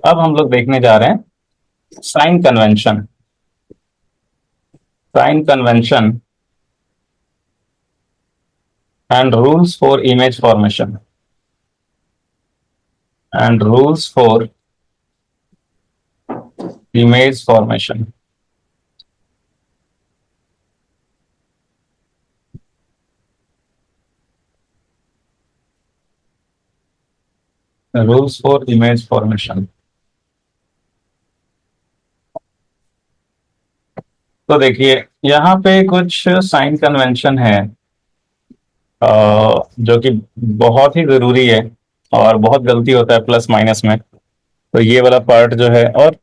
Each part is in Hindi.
अब हम लोग देखने जा रहे हैं sign convention. Sign convention and rules for image formation and rules for image formation. Rules for image formation. तो देखिए, यहाँ पे कुछ साइन कन्वेंशन है जो कि बहुत ही जरूरी है, और बहुत गलती होता है प्लस माइनस में। तो ये वाला पार्ट जो है, और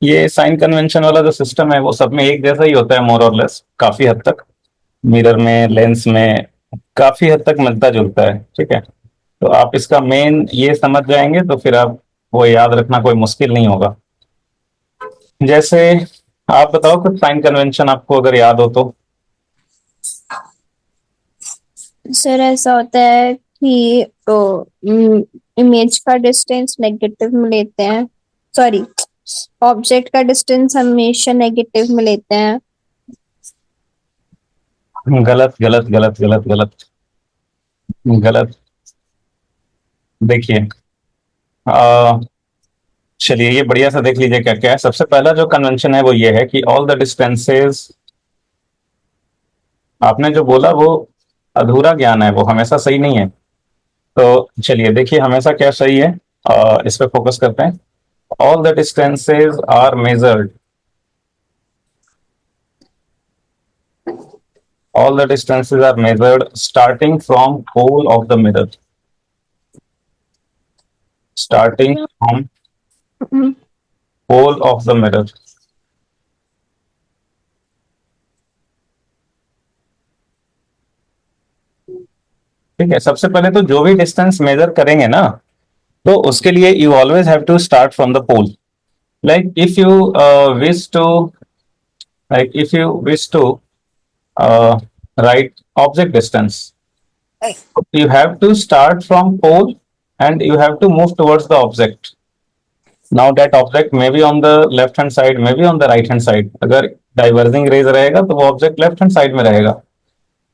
ये साइन कन्वेंशन वाला जो सिस्टम है वो सब में एक जैसा ही होता है, मोर और लेस, काफी हद तक। मिरर में, लेंस में काफी हद तक मिलता जुलता है। ठीक है, तो आप इसका मेन ये समझ जाएंगे तो फिर आप वो याद रखना कोई मुश्किल नहीं होगा। जैसे आप बताओ कुछ साइन कन्वेंशन आपको अगर याद हो तो। सर ऐसा होता है कि इमेज का डिस्टेंस नेगेटिव में लेते हैं। सॉरी, ऑब्जेक्ट का डिस्टेंस हमेशा नेगेटिव में लेते हैं। गलत गलत गलत गलत गलत गलत। देखिए, आ, चलिए ये बढ़िया सा देख लीजिए क्या क्या है। सबसे पहला जो कन्वेंशन है वो ये है कि ऑल द डिस्टेंसेस। आपने जो बोला वो अधूरा ज्ञान है, वो हमेशा सही नहीं है। तो चलिए देखिए हमेशा क्या सही है, इस पे फोकस करते हैं। All the distances are measured. All the distances are measured starting from pole of the mirror. Starting from hmm, pole of the mirror. ठीक है, सबसे पहले तो जो भी डिस्टेंस मेजर करेंगे ना, तो उसके लिए you always have to start from the pole. Like if you wish to like if you wish to write object distance, you have to start from pole and you have to move towards the object. Now that object may be on the left hand side, may be on the right hand side. अगर डाइवर्जिंग रेज रहेगा तो वो ऑब्जेक्ट लेफ्ट हैंड साइड में रहेगा।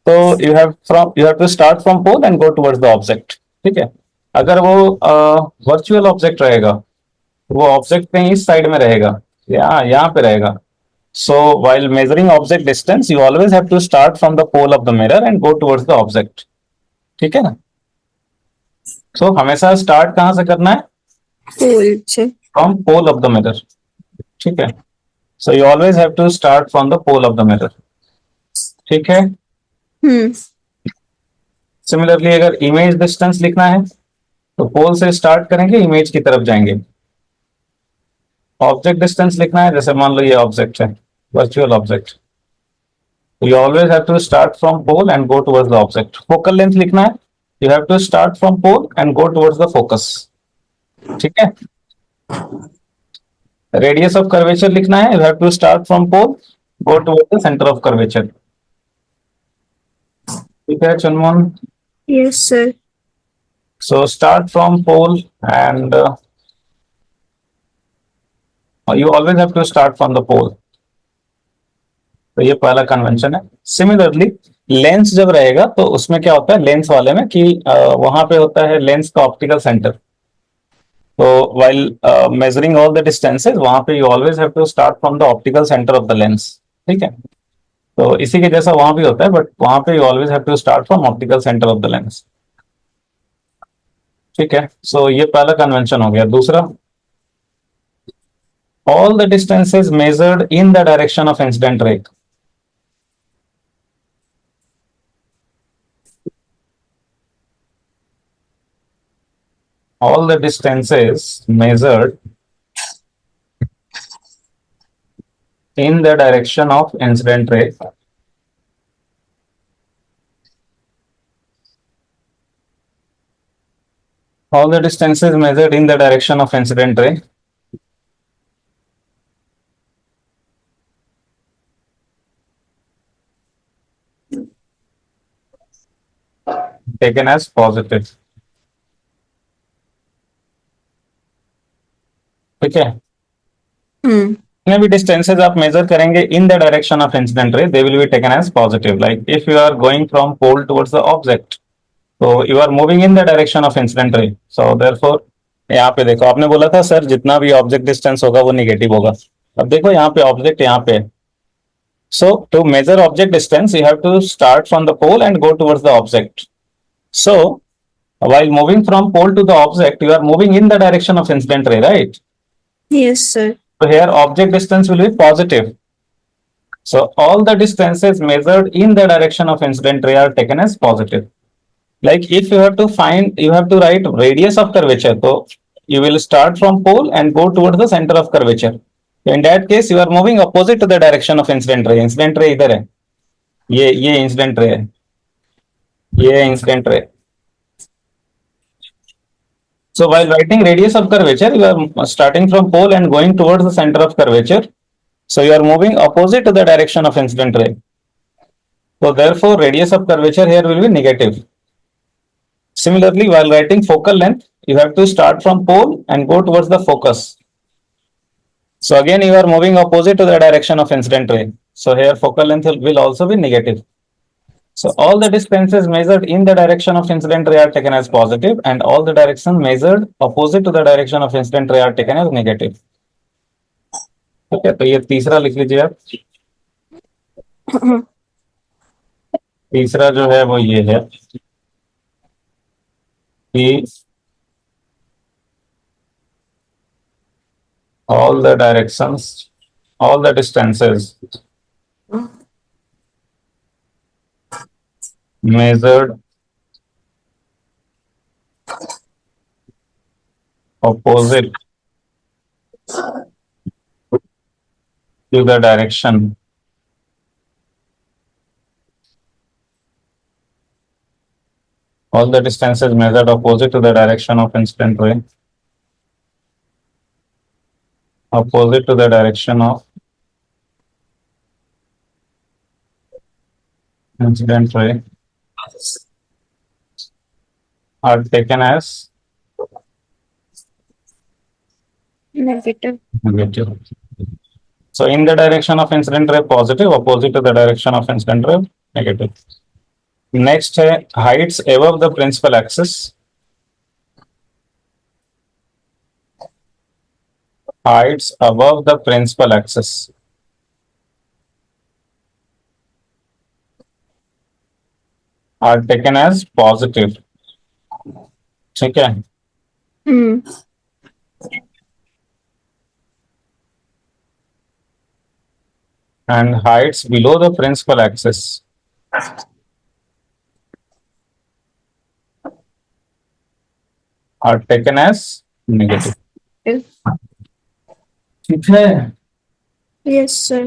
तो you have to start from pole and go towards the object. ठीक है, अगर वो वर्चुअल ऑब्जेक्ट रहेगा तो वो ऑब्जेक्ट कहीं इस साइड में रहेगा, यहाँ पे रहेगा। सो while measuring object distance you always have to start from the pole of the mirror and go towards the object। ठीक है ना? सो हमेशा स्टार्ट कहाँ से करना है? पोल से। From pole of the mirror. ठीक है, so you always have to start from the pole of the mirror. ठीक है। हम्म। सिमिलरली अगर इमेज डिस्टेंस लिखना है तो पोल से स्टार्ट करेंगे, इमेज की तरफ जाएंगे। ऑब्जेक्ट डिस्टेंस लिखना है, जैसे मान लो ये ऑब्जेक्ट है, वर्चुअल ऑब्जेक्ट, तो you always have to start from pole and go towards the object. Focal length लिखना है, you have to start from pole and go towards the focus. ठीक है। रेडियस ऑफ कर्वेचर लिखना है, you have to start from pole, go towards the centre of curvature. ठीक है Chunmohan. Yes sir. So start from pole and you always have to start from the pole। तो ये पहला कन्वेंशन है। सिमिलरली लेंस जब रहेगा तो उसमें क्या होता है लेंस वाले में कि वहां पे होता है लेंस का ऑप्टिकल सेंटर। तो while measuring all the distances वहां पे you always have to start from the optical center of the lens। ठीक है, तो इसी के जैसा वहां भी होता है, बट वहां पे you always have to start from optical center of the lens। ठीक है, सो ये पहला कन्वेंशन हो गया। दूसरा, all the distances measured in the direction of incident ray। All the distances measured in the direction of incident ray। All the distances measured in the direction of incident ray taken as positive। ठीक है, हम्म जितने भी डिस्टेंसेज आप मेजर करेंगे in the direction of incident ray they will be taken as positive. Like if you are going from pole towards the object, तो you are moving in the direction of incident ray. So therefore यहाँ पे देखो, आपने बोला था सर जितना भी ऑब्जेक्ट डिस्टेंस होगा वो निगेटिव होगा. अब देखो यहाँ पे ऑब्जेक्ट यहाँ पे है. So to measure object distance, you have to start from the pole and go towards the object. So while moving from pole to the object, you are moving in the direction of incident ray, right? yes sir. So here object distance will be positive. So all the distances measured in the direction of incident ray are taken as positive. Like if you have to find, you have to write radius of curvature. So you will start from pole and go towards the center of curvature. So in that case, you are moving opposite to the direction of incident ray. Incident ray इधर है. ये इंसिडेंट रे है, ये incident ray. So while writing radius of curvature, you are starting from pole and going towards the center of curvature. So you are moving opposite to the direction of incident ray. So therefore, radius of curvature here will be negative. Similarly, while writing focal length, you have to start from pole and go towards the focus. So again, you are moving opposite to the direction of incident ray. So here focal length will also be negative. So all the distances measured in the direction of incident ray are taken as positive, and all the directions measured opposite to the direction of incident ray are taken as negative. ठीक है, तो ये तीसरा लिख लीजिए आप. तीसरा जो है वो ये है कि all the directions, all the distances measured opposite to the direction all the distances measured opposite to the direction of incident ray, opposite to the direction of incident ray are taken as Negative. negative. So in the direction of incident ray positive, opposite to the direction of incident ray negative. Next है heights above the principal axis. Heights above the principal axis are taken as positive. ठीक है. And heights below the principal axis are taken as negative. ठीक है. Yes sir.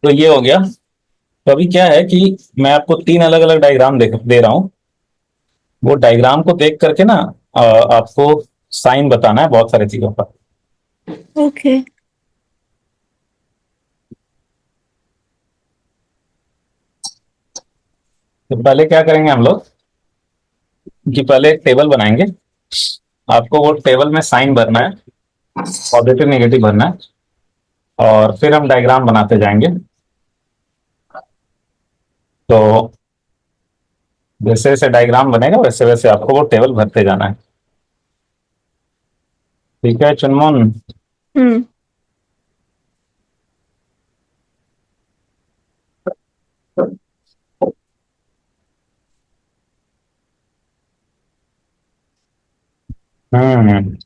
तो ये हो गया. तो अभी क्या है कि मैं आपको तीन अलग अलग डायग्राम दे रहा हूं. वो डायग्राम को देख करके ना आपको साइन बताना है बहुत सारी चीजों का. Okay. तो पहले क्या करेंगे हम लोग कि पहले एक टेबल बनाएंगे. आपको वो टेबल में साइन भरना है, पॉजिटिव नेगेटिव भरना है, और फिर हम डायग्राम बनाते जाएंगे. तो जैसे जैसे डायग्राम बनेगा वैसे वैसे आपको वो टेबल भरते जाना है. ठीक है Chunmun. Hmm hmm.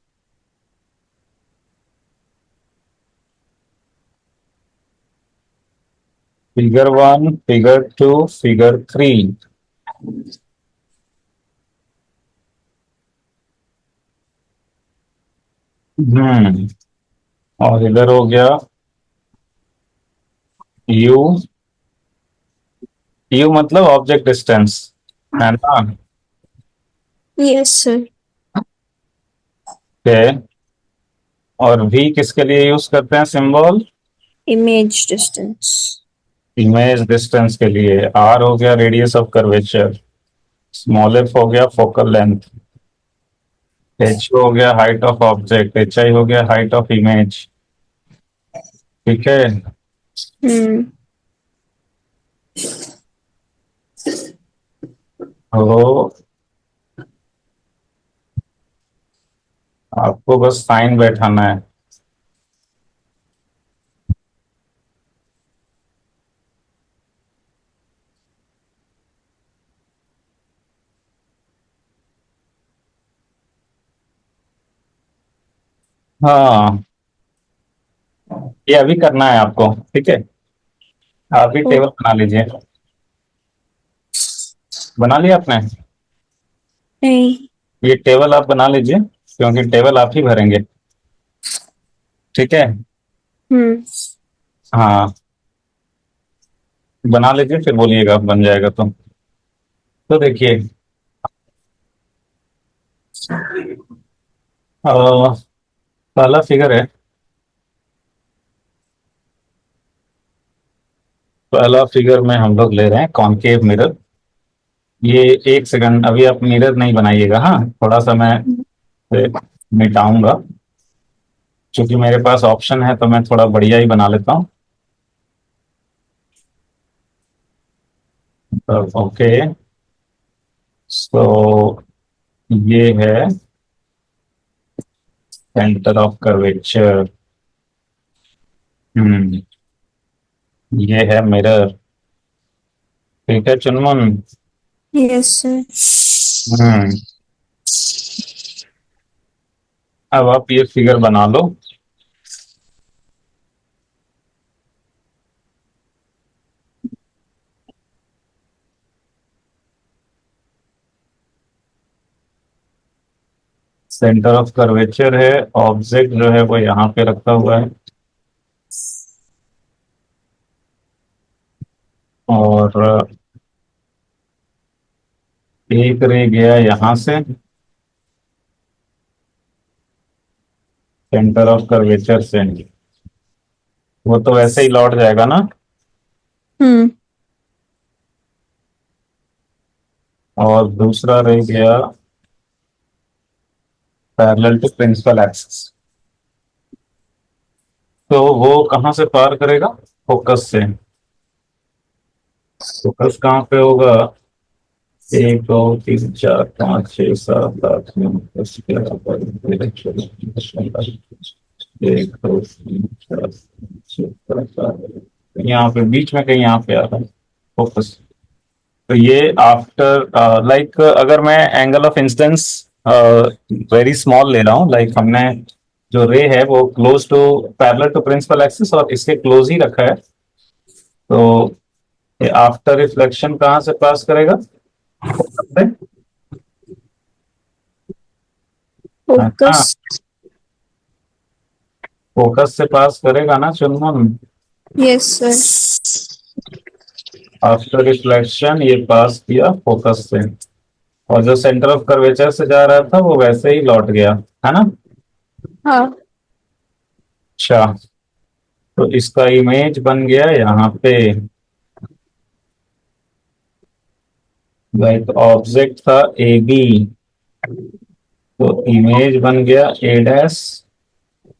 Figure 1, figure 2, figure 3. और इधर हो गया यू. यू मतलब ऑब्जेक्ट डिस्टेंस है ना. Yes sir. ओके. और वी किसके लिए यूज करते हैं symbol? Image distance. Image distance के लिए r हो गया radius of curvature, small f हो गया फोकल लेंथ, h हो गया हाइट ऑफ ऑब्जेक्ट, hi हो गया हाइट ऑफ इमेज। ठीक है। हम्म तो आपको बस साइन बैठाना है। हाँ, ये अभी करना है आपको। ठीक है, आप भी ओ, टेबल बना लीजिए। बना लिया आपने? नहीं। ये टेबल आप बना लीजिए, क्योंकि टेबल आप ही भरेंगे। ठीक है। हम्म हाँ, बना लीजिए फिर बोलिएगा बन जाएगा तो देखिए, पहला फिगर है। पहला फिगर में हम लोग ले रहे हैं कॉनकेव मिरर। ये एक सेकंड, अभी आप मिरर नहीं बनाइएगा। हाँ, थोड़ा सा मैं से मिटाऊंगा, क्योंकि मेरे पास ऑप्शन है तो मैं थोड़ा बढ़िया ही बना लेता हूँ। तो ओके, सो ये है सेंटर ऑफ कर्वेचर। हम्म, ये है मिरर। ठीक है चुनमुन। Yes sir. हम्म, अब आप ये फिगर बना लो। सेंटर ऑफ कर्वेचर है, ऑब्जेक्ट जो है वो यहाँ पे रखा हुआ है, और एक रे गया यहाँ से सेंटर ऑफ कर्वेचर से। वो तो वैसे ही लौट जाएगा ना। हम्म और दूसरा रह गया पैरेलल टू प्रिंसिपल एक्सिस। तो वो कहाँ से पार करेगा? फोकस से। फोकस कहाँ पे होगा? 1 2 3 4 5 6 7 8 9 10 11 12 13 14 15 16 17 18 19 20 21 22 23 24 25 26 27 28 यहाँ पे बीच में कहीं यहाँ पे आ रहा है फोकस। तो ये आफ्टर लाइक अगर मैं angle of incidence very small ले रहा हूँ, लाइक हमने जो रे है वो close to parallel to principal axis और इसके क्लोज ही रखा है, तो ये आफ्टर रिफ्लेक्शन कहाँ से पास करेगा? फोकस से। हाँ, फोकस। फोकस से पास करेगा ना चुनमुन। Yes sir. आफ्टर रिफ्लेक्शन ये पास किया फोकस से, और जो सेंटर ऑफ कर्वेचर से जा रहा था वो वैसे ही लौट गया, है ना। हाँ। अच्छा, तो इसका इमेज बन गया यहाँ पे। लाइक ऑब्जेक्ट था ए बी, तो इमेज बन गया ए डैश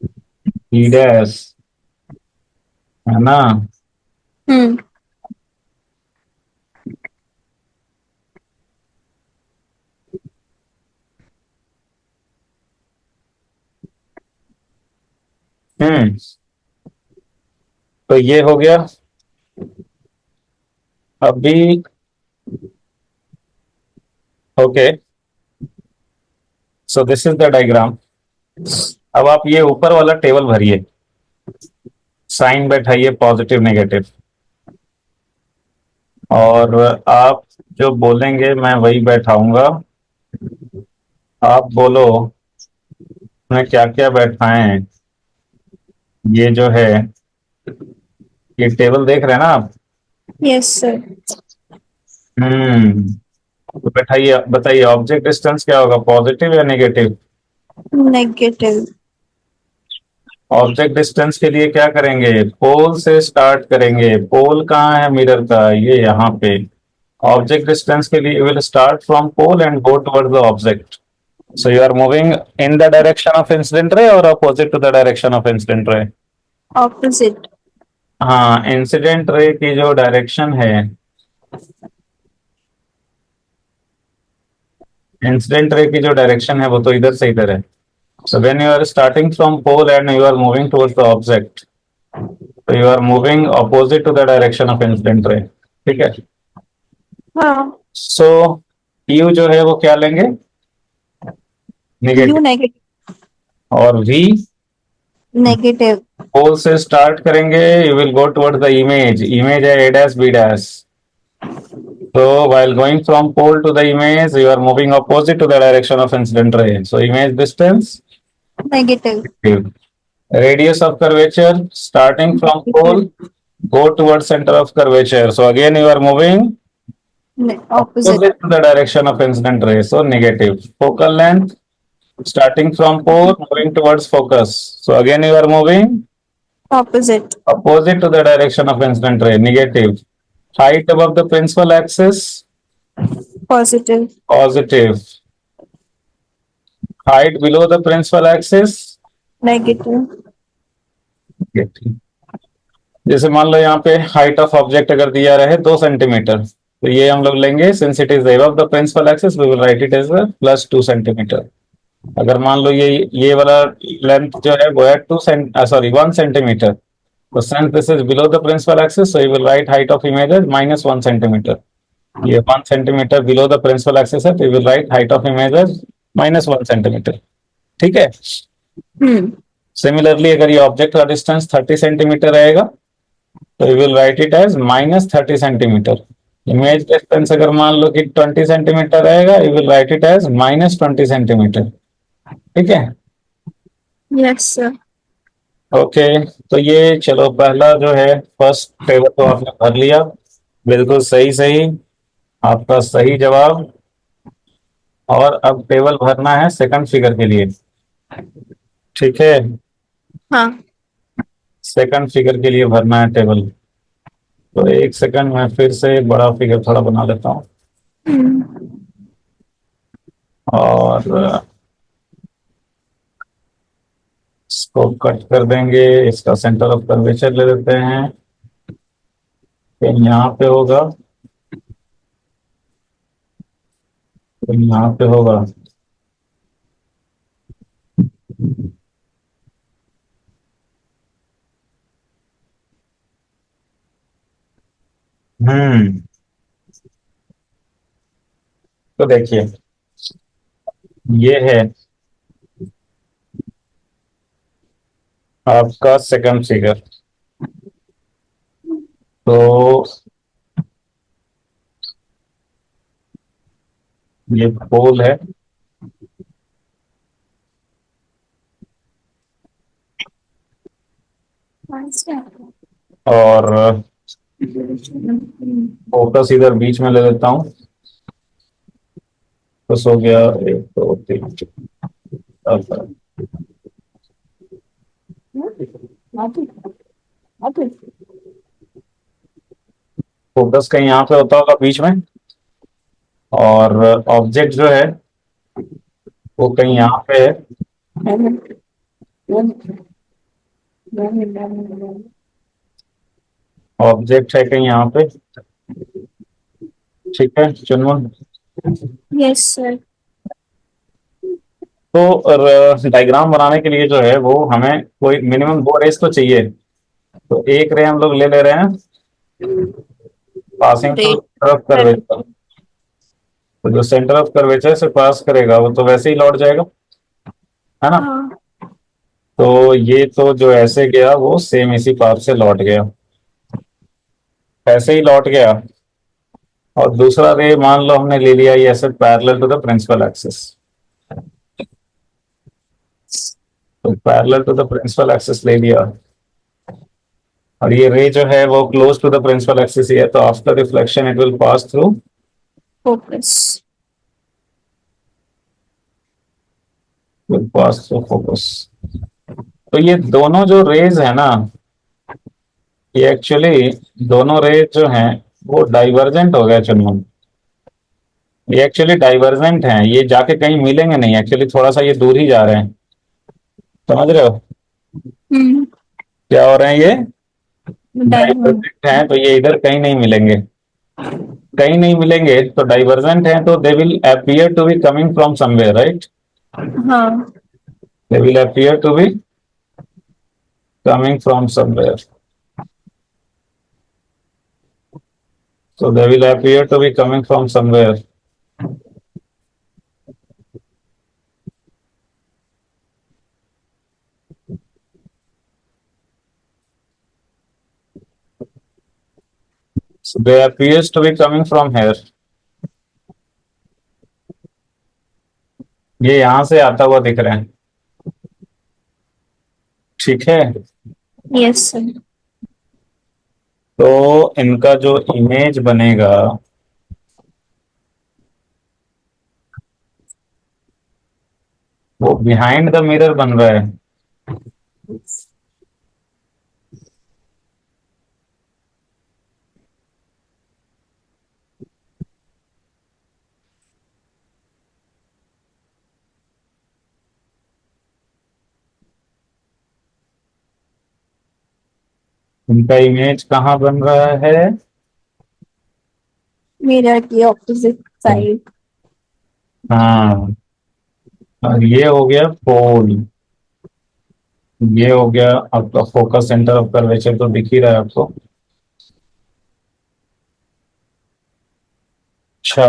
बी डैश, है ना। हम्म हम्म, तो ये हो गया। अभी okay, so this is the diagram. अब आप ये ऊपर वाला टेबल भरिए, साइन बैठाइए पॉजिटिव नेगेटिव, और आप जो बोलेंगे मैं वही बैठाऊंगा। आप बोलो मैं क्या क्या बैठाएं। ये जो है, ये टेबल देख रहे हैं ना आप? Yes sir. हम्म, तो बैठाइए, बताइए ऑब्जेक्ट डिस्टेंस क्या होगा, पॉजिटिव या नेगेटिव? नेगेटिव। ऑब्जेक्ट डिस्टेंस के लिए क्या करेंगे, पोल से स्टार्ट करेंगे। पोल कहाँ है मिरर का, ये यहाँ पे। ऑब्जेक्ट डिस्टेंस के लिए will start from pole and go towards the object. So you are moving in the direction of incident ray or opposite to the direction of incident ray? Opposite. हाँ, इंसिडेंट रे की जो डायरेक्शन है, इंसिडेंट रे की जो डायरेक्शन है वो तो इधर से इधर है। So when you are starting from pole and you are moving towards the object, so you are moving opposite to the direction of incident ray. ठीक है। हाँ। So U जो है वो क्या लेंगे, यू नेगेटिव। नेगेटिव। और V नेगेटिव। पोल से स्टार्ट करेंगे, you will go toward the image. Image है A dash B dash। So while going from pole to the image, you are moving opposite to the direction of incident ray. So image distance negative. negative. Radius of curvature starting from pole, go towards center of curvature. So again you are moving opposite. opposite to the direction of incident ray. So negative. Focal length starting from pole, moving towards focus. So again you are moving opposite. opposite to the direction of incident ray. Negative. Height above the principal axis positive. positive. Height below the principal axis negative. जैसे मान लो यहाँ पे हाइट ऑफ ऑब्जेक्ट अगर दिया रहे 2 सेंटीमीटर, तो ये हम लोग लेंगे since it is above the principal axis we will write it as +2 centimetre. अगर मान लो ये वाला लेंथ जो है वो है 1 सेंटीमीटर, तो since this is below the principal axis so you will write height of image as -1 centimetre. ये 1 centimetre below the principal axis है, तो you will write height of image as -1 centimetre. ठीक है। सिमिलरली अगर ये ऑब्जेक्ट का डिस्टेंस 30 सेंटीमीटर रहेगा, तो you will write it as -30 centimetre. Image distance अगर मान लो कि 20 सेंटीमीटर रहेगा, you will write it as -20 centimetre. ठीक है। Yes sir. ओके, तो ये चलो पहला जो है फर्स्ट टेबल तो आपने भर लिया, बिल्कुल सही सही, आपका सही जवाब। और अब टेबल भरना है सेकंड फिगर के लिए। ठीक है, हाँ। सेकंड फिगर के लिए भरना है टेबल। तो एक सेकंड में फिर से बड़ा फिगर थोड़ा बना लेता हूँ और इसको कट कर देंगे। इसका सेंटर ऑफ कर्वेचर ले लेते हैं, फिर यहाँ पे होगा, फिर यहाँ पे होगा। हम्म, तो देखिए ये है आपका सेकंड फिगर। तो ये पोल है, और फोकस इधर बीच में ले लेता हूँ। बस हो गया, 1 2 3 फोकस कहीं यहाँ पे होता होगा बीच में, और ऑब्जेक्ट जो है वो कहीं यहाँ पे है। ऑब्जेक्ट है कहीं यहाँ पे। ठीक है चुनमुन। Yes sir. तो डायग्राम बनाने के लिए जो है वो हमें कोई मिनिमम 2 रेस तो चाहिए। तो एक रे हम लोग ले ले रहे हैं passing through centre of curvature. तो जो सेंटर ऑफ कर्वेचर से पास करेगा वो तो वैसे ही लौट जाएगा, है ना। तो ये तो जो ऐसे गया वो सेम इसी पाथ से लौट गया, ऐसे ही लौट गया। और दूसरा रे मान लो हमने ले लिया ये ऐसे parallel to the principal axis. तो parallel to the principal axis ले लिया, और ये रे जो है वो close to the principal axis ही है, तो after reflection it will pass through focus. Will pass through focus. तो ये दोनों जो रेज है ना, ये एक्चुअली दोनों रेज जो हैं वो डाइवर्जेंट हो गया चुनमुन। ये एक्चुअली डाइवर्जेंट हैं, ये जाके कहीं मिलेंगे नहीं, एक्चुअली थोड़ा सा ये दूर ही जा रहे हैं। समझ रहे हो हम्म। क्या हो रहे हैं ये? डाइवर्जेंट। डाइवर्जेंट हैं तो ये इधर कहीं नहीं मिलेंगे। कहीं नहीं मिलेंगे तो डाइवर्जेंट हैं तो they will appear to be coming from somewhere, right? हाँ। They will appear to be coming from somewhere. So they will appear to be coming from somewhere. So they appears to be coming from here. ये यहां से आता हुआ दिख रहे हैं, ठीक है? Yes sir. तो इनका जो इमेज बनेगा वो बिहाइंड द मिरर बन रहा है। इनका इमेज कहाँ बन रहा है? मिरर की ऑपोजिट साइड। हाँ, और ये हो गया पोल, ये हो गया आपका फोकस सेंटर ऑफ कर्वेचर, तो दिख ही रहा है आपको। अच्छा,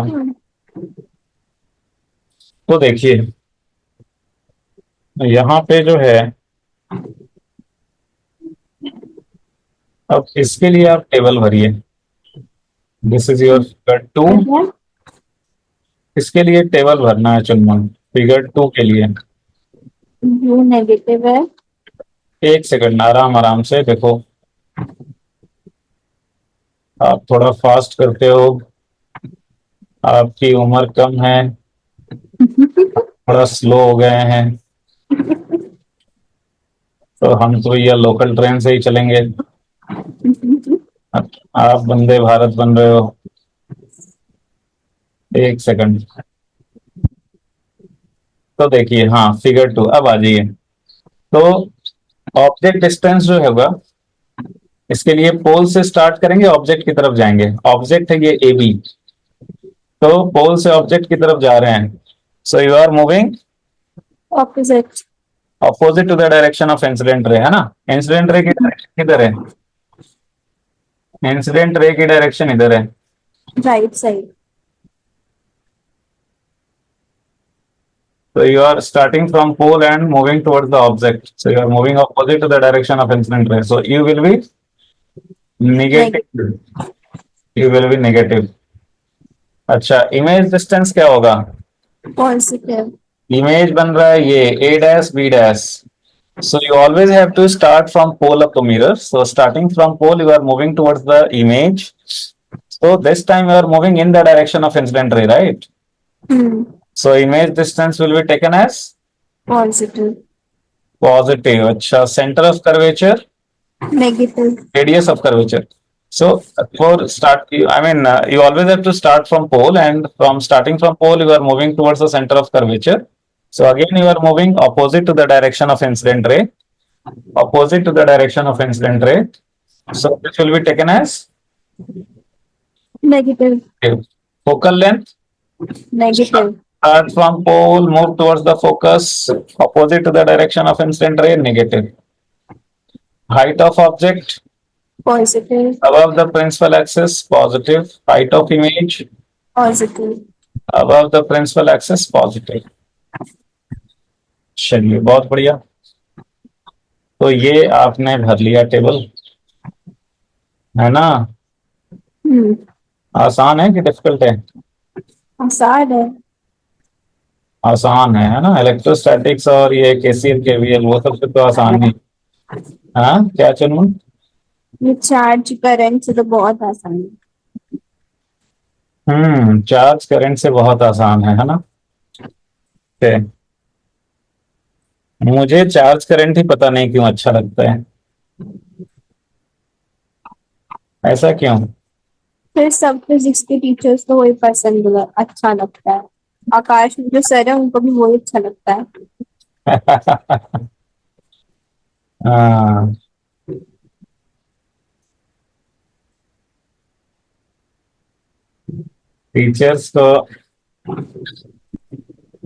तो देखिए यहाँ पे जो है, अब इसके लिए आप टेबल भरिए। This is your figure two. इसके लिए टेबल भरना है चुनमन, फिगर टू के लिए। यू नेगेटिव है। एक सेकंड, आराम आराम से देखो। आप थोड़ा फास्ट करते हो, आपकी उम्र कम है, थोड़ा स्लो हो गए हैं, तो हम तो ये लोकल ट्रेन से ही चलेंगे। आप वंदे भारत बन रहे हो। एक सेकंड, तो देखिए, हाँ फिगर टू, अब आ जाइए। तो ऑब्जेक्ट डिस्टेंस जो होगा, इसके लिए पोल से स्टार्ट करेंगे, ऑब्जेक्ट की तरफ जाएंगे। ऑब्जेक्ट है ये ए बी, तो पोल से ऑब्जेक्ट की तरफ जा रहे हैं। So you are moving opposite. Opposite to the direction of incident ray, है ना? इंसिडेंट रे की डायरेक्शन किधर है? इंसिडेंट रे की डायरेक्शन इधर है। Right side. So you are starting from pole and moving towards the object. So you are moving opposite to the direction of incident ray. So you will be negative. You will be negative. अच्छा, इमेज डिस्टेंस क्या होगा? पॉजिटिव। इमेज बन रहा है ये a dash b dash. So you always have to start from pole of the mirror. So starting from pole, you are moving towards the image. So this time you are moving in the direction of incident ray, right? So image distance will be taken as positive. positive. अच्छा, center of curvature, negative. radius of curvature. So for start, I mean, you always have to start from pole, and from starting from pole, you are moving towards the center of curvature. So again, you are moving opposite to the direction of incident ray, opposite to the direction of incident ray. So this will be taken as negative. focal length. Negative. Start from pole, move towards the focus, opposite to the direction of incident ray, negative. Height of object positive. above the principal axis, positive. Height of image positive. above the principal axis, positive. चलिए, बहुत बढ़िया। तो ये आपने भर लिया टेबल, है ना? आसान है कि डिफिकल्ट है? आसान है। आसान है ना? इलेक्ट्रोस्टैटिक्स और ये केसीएल केवीएल वो सब तो आसान नहीं। हाँ, क्या चुनूं? ये चार्ज करंट से तो बहुत आसान है। चार्ज करंट से बहुत आसान है ना? Okay. मुझे चार्ज करंट ही पता नहीं क्यों अच्छा लगता है, ऐसा क्यों? फिर सब फिजिक्स के टीचर्स को वही पसंद अच्छा लगता है। आकाश में जो सर है उनको भी वही अच्छा लगता है। हाँ, टीचर्स को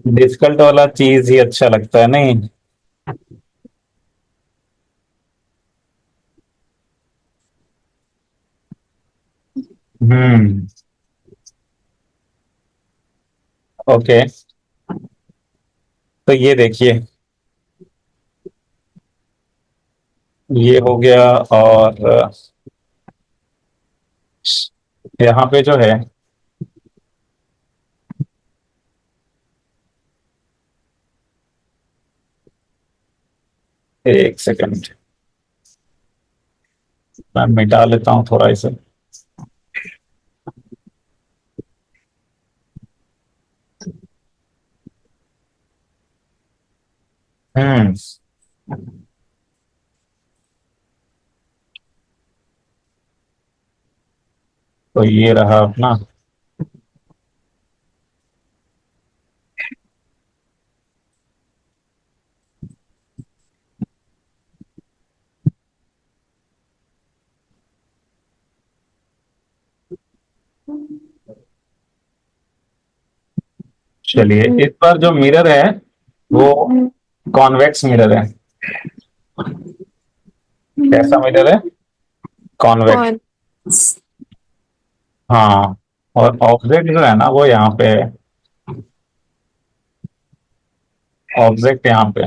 डिफिकल्ट वाला चीज ही अच्छा लगता है, नहीं? हम्म। ओके, तो ये देखिए, ये हो गया। और यहाँ पे जो है, एक सेकंड, मैं मिटा लेता हूँ थोड़ा इसे। हम्म। तो ये रहा अपना। चलिए, इस बार जो मिरर है वो कॉन्वेक्स मिरर है। कैसा मिरर है? कॉन्वेक्स। कौन? हाँ, और ऑब्जेक्ट जो है ना वो यहाँ पे है। ऑब्जेक्ट यहाँ पे,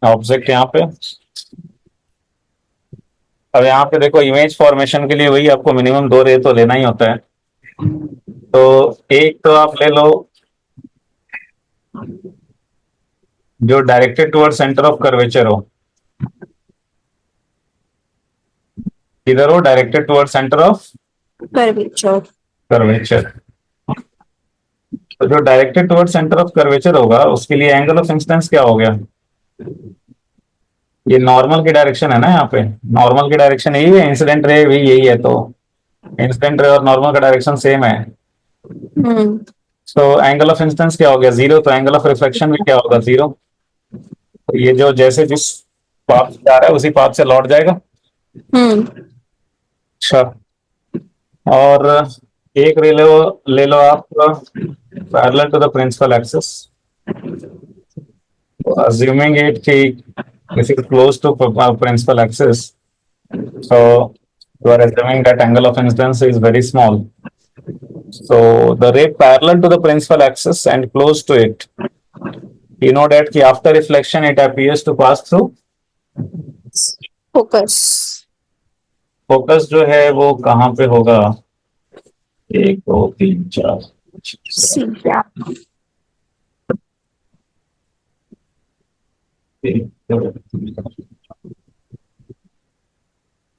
ऑब्जेक्ट यहाँ पे। अब यहाँ पे देखो, इमेज फॉर्मेशन के लिए वही आपको मिनिमम दो रे तो लेना ही होता है। तो एक तो आप ले लो जो directed toward centre of curvature हो। किधर हो? Directed toward centre of curvature. Curvature. तो जो directed toward centre of curvature होगा उसके लिए एंगल ऑफ इंसिडेंस क्या हो गया? ये नॉर्मल की डायरेक्शन है ना, यहाँ पे नॉर्मल की डायरेक्शन यही है, इंसिडेंट रे भी यही है, तो इंसिडेंट रे और नॉर्मल का डायरेक्शन सेम है। हम्म। तो एंगल ऑफ इंसिडेंस क्या हो गया? जीरो। तो एंगल ऑफ रिफ्लेक्शन भी क्या होगा? जीरो। तो ये जो जैसे जिस पाथ से आ रहा है उसी पाथ से लौट जाएगा। हम्म। अच्छा, और एक ले लो आप parallel to the principal axis, assuming it this is close to principal axis, so you are assuming that angle of incidence is very small. So the ray parallel to the principal axis and close to it, you know that कि after reflection it appears to pass through focus. focus जो है वो कहाँ पे होगा? एक दो तीन चार, सी गैप।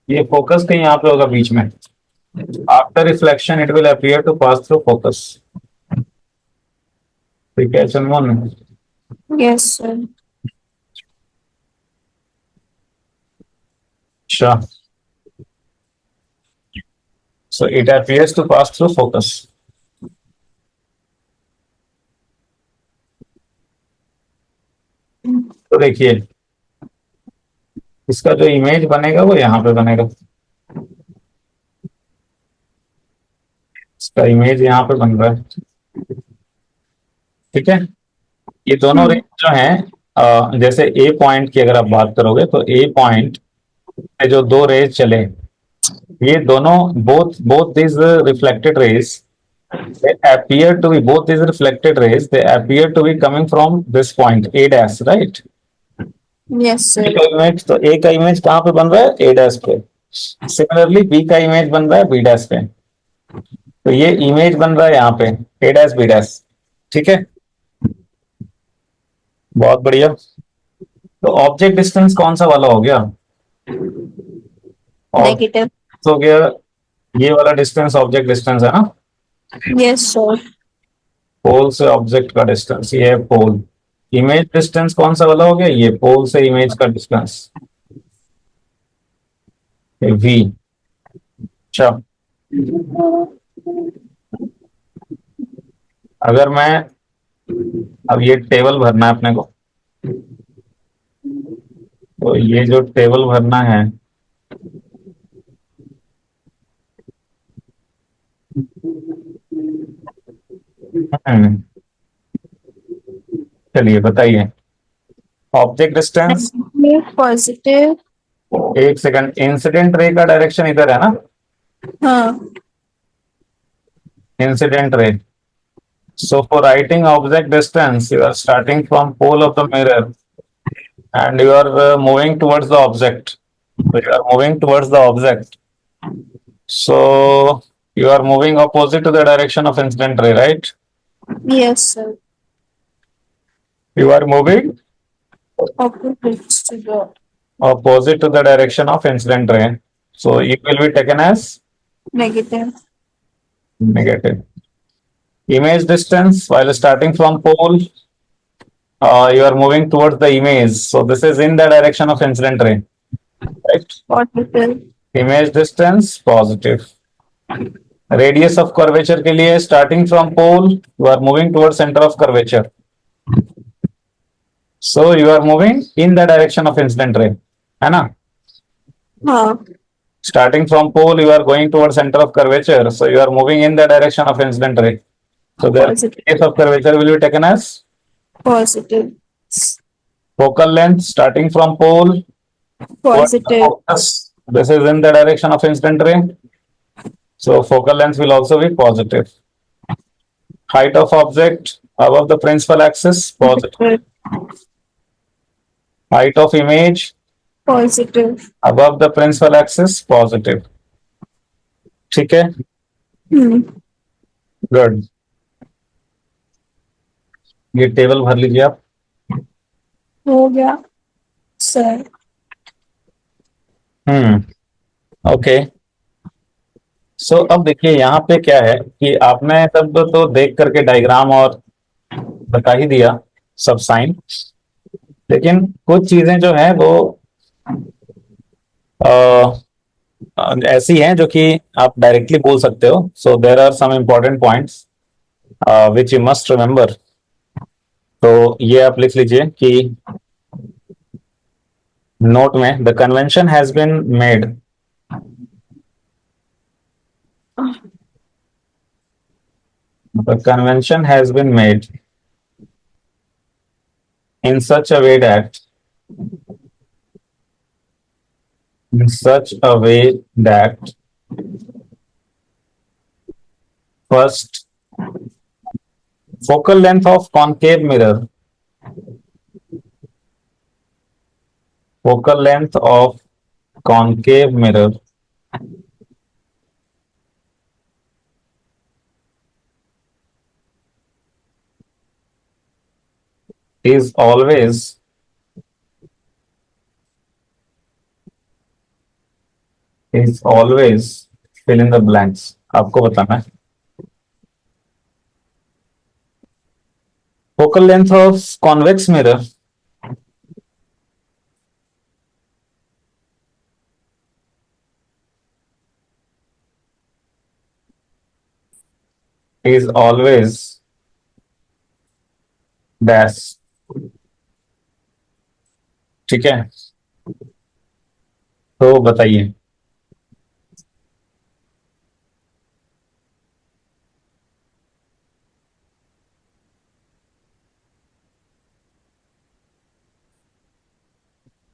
ये फोकस कहीं यहाँ पे होगा बीच में। After reflection it will appear to pass through focus. ठीक है चंदन? Yes sir. अच्छा, so it appears to pass through focus. तो देखिए, इसका जो इमेज बनेगा वो यहाँ पे बनेगा। इसका इमेज यहाँ पे बन रहा है। ठीक है, ये दोनों रेंज जो हैं, जैसे ए पॉइंट की अगर आप बात करोगे तो ए पॉइंट पे जो दो रेज चले, ये दोनों both both these reflected rays, they appear to be both these reflected rays, they appear to be coming from this point A dash, right? Yes A sir. का इमेज, तो ए का इमेज कहाँ पे बन रहा है? ए डैश पे। सिमिलरली बी का इमेज बन रहा है बी डैश पे। तो ये इमेज बन रहा है यहाँ पे ए डैश बी डैश। ठीक है, बहुत बढ़िया। तो ऑब्जेक्ट डिस्टेंस कौन सा वाला हो गया? नेगेटिव। हो गया ये वाला डिस्टेंस, ऑब्जेक्ट डिस्टेंस है ना। Yes, sir. पोल से ऑब्जेक्ट का डिस्टेंस, ये है पोल। इमेज डिस्टेंस कौन सा वाला हो गया, ये पोल से इमेज का डिस्टेंस, वी। अच्छा, अगर मैं, अब ये टेबल भरना है अपने को, तो ये जो टेबल भरना है, हम्म, चलिए बताइए। Object distance, positive. एक सेकंड, इंसिडेंट रे का डायरेक्शन इधर है ना, हाँ। Incident ray. So for writing object distance, you are starting from pole of the mirror and you are moving towards the object. So you are moving towards the object. So you are moving opposite to the direction of incident ray, right? Yes, sir. You are moving Opposite to the opposite to the direction of incident ray. So it will be taken as negative. negative. Image distance while starting from pole, you are moving towards the image. So this is in the direction of incident ray, right? Positive. Image distance positive. Radius of curvature के लिए starting from pole, you are moving towards center of curvature. So you are moving in the direction of incident ray, है ना? हाँ. Starting from pole, you are going towards center of curvature. So you are moving in the direction of incident ray. So the Positive. radius of curvature will be taken as Positive. focal length starting from pole towards the Positive. focus. This is in the direction of incident ray. So focal length will also be positive. Height of object above the principal axis, positive. Height of image Positive. above the principal axis, positive. ठीक है, गुड। ये टेबल भर लीजिए आप। हो गया सर। ओके। सो अब देखिए यहाँ पे क्या है कि आपने सब तो देख करके डायग्राम और बता ही दिया सब साइन, लेकिन कुछ चीजें जो है वो ऐसी हैं जो कि आप डायरेक्टली बोल सकते हो। So there are some important points which you must remember. तो ये आप लिख लीजिए कि नोट में, the convention has been made, the convention has been made in such a way that first, focal length of concave mirror, focal length of concave mirror is always fill in the blanks। आपको बताना है। Focal length of convex mirror is always dash। ठीक है, तो बताइए।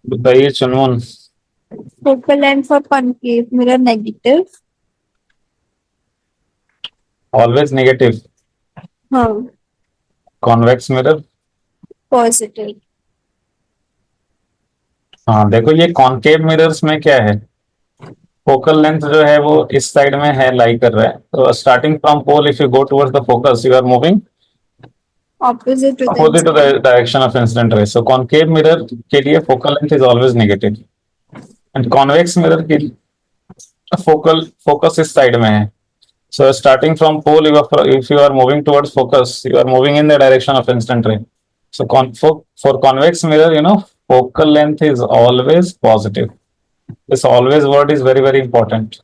बताइए चुनमुन। Focal length for concave mirror negative. Always negative. हाँ. Convex mirror, Positive. हाँ देखो ये कॉनकेव मिरर्स में क्या है, फोकल लेंथ जो है वो इस साइड में है, लाई कर रहा है। तो starting from pole, if you go towards the focus, you are moving Opposite to the opposite to the incident. direction of incident ray। So concave mirror के लिए focal length is always negative, and convex mirror के लिए फोकस इस साइड में है। So starting from pole, if you are moving towards focus, you are moving in the direction of instant ray. So for convex mirror, focal length is always positive. This always word is very very important.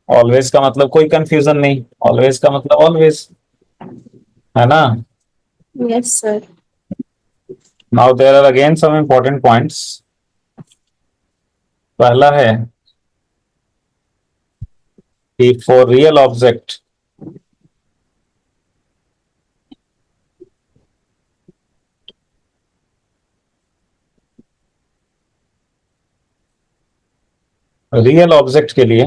Always का मतलब कोई confusion नहीं. Always का मतलब always, है ना? Yes, sir. Now there are again some important points. पहला है कि for real object के लिए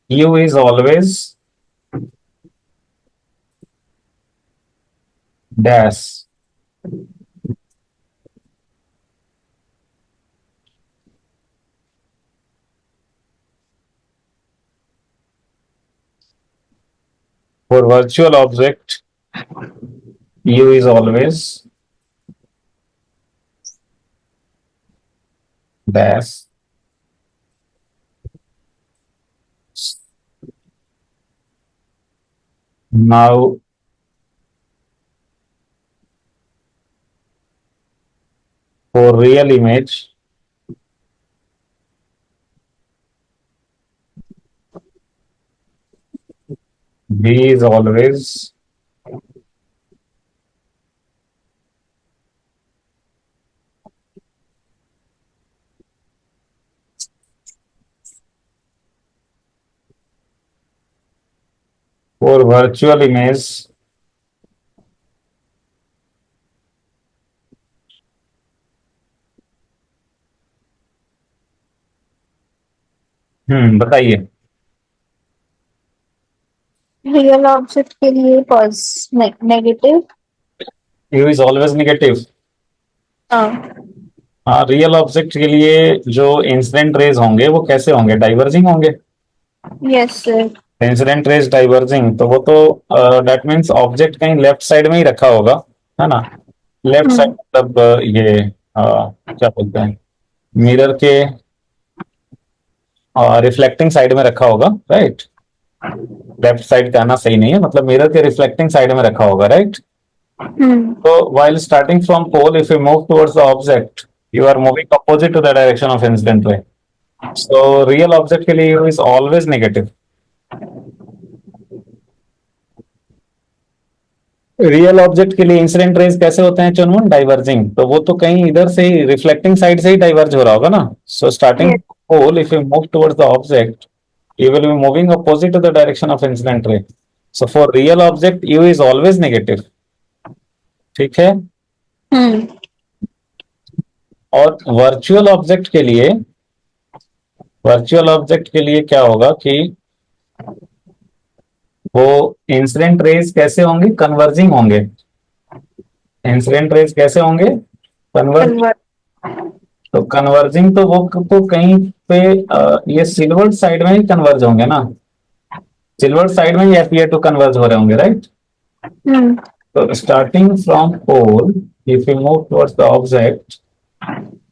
U is always dash. For virtual object, U is always dash. Now, for real image, B is always for virtual image, बताइए. Real object के लिए negative. U is always negative. हाँ. हाँ, रियल ऑब्जेक्ट के लिए जो इंसिडेंट रेज होंगे वो कैसे होंगे? डाइवर्जिंग होंगे. Yes, sir. Incident raise diverging, तो वो तो दैट मींस ऑब्जेक्ट कहीं लेफ्ट साइड में ही रखा होगा, है ना? लेफ्ट साइड मतलब ये क्या बोलते हैं, मिरर के रिफ्लेक्टिंग साइड में रखा होगा, राइट? लेफ्ट साइड कहना सही नहीं है, मतलब मिरर के रिफ्लेक्टिंग साइड में रखा होगा, right? So while starting from pole, if you move towards the object, you are moving opposite to the direction of incident ray. So real object के लिए U is always negative. Real object के लिए इंसिडेंट रेज कैसे होते हैं चुनमुन? डाइवर्जिंग. तो वो तो कहीं इधर से ही रिफ्लेक्टिंग साइड से ही डाइवर्ज हो रहा होगा ना. So starting pole, if you move towards the object, you will be moving opposite to the direction of incident ray. So for real object you is always negative. ठीक है. और वर्चुअल ऑब्जेक्ट के लिए क्या होगा कि वो इंसिडेंट रेज कैसे होंगे? कन्वर्जिंग होंगे. इंसिडेंट रेज कैसे होंगे? कन्वर्ज. तो कन्वर्जिंग तो वो तो कहीं पे ये सिल्वर साइड में ही कन्वर्ज होंगे ना. सिल्वर साइड में ही अपीयर टू कन्वर्ज हो रहे होंगे, राइट? तो starting from pole, if you move towards the object,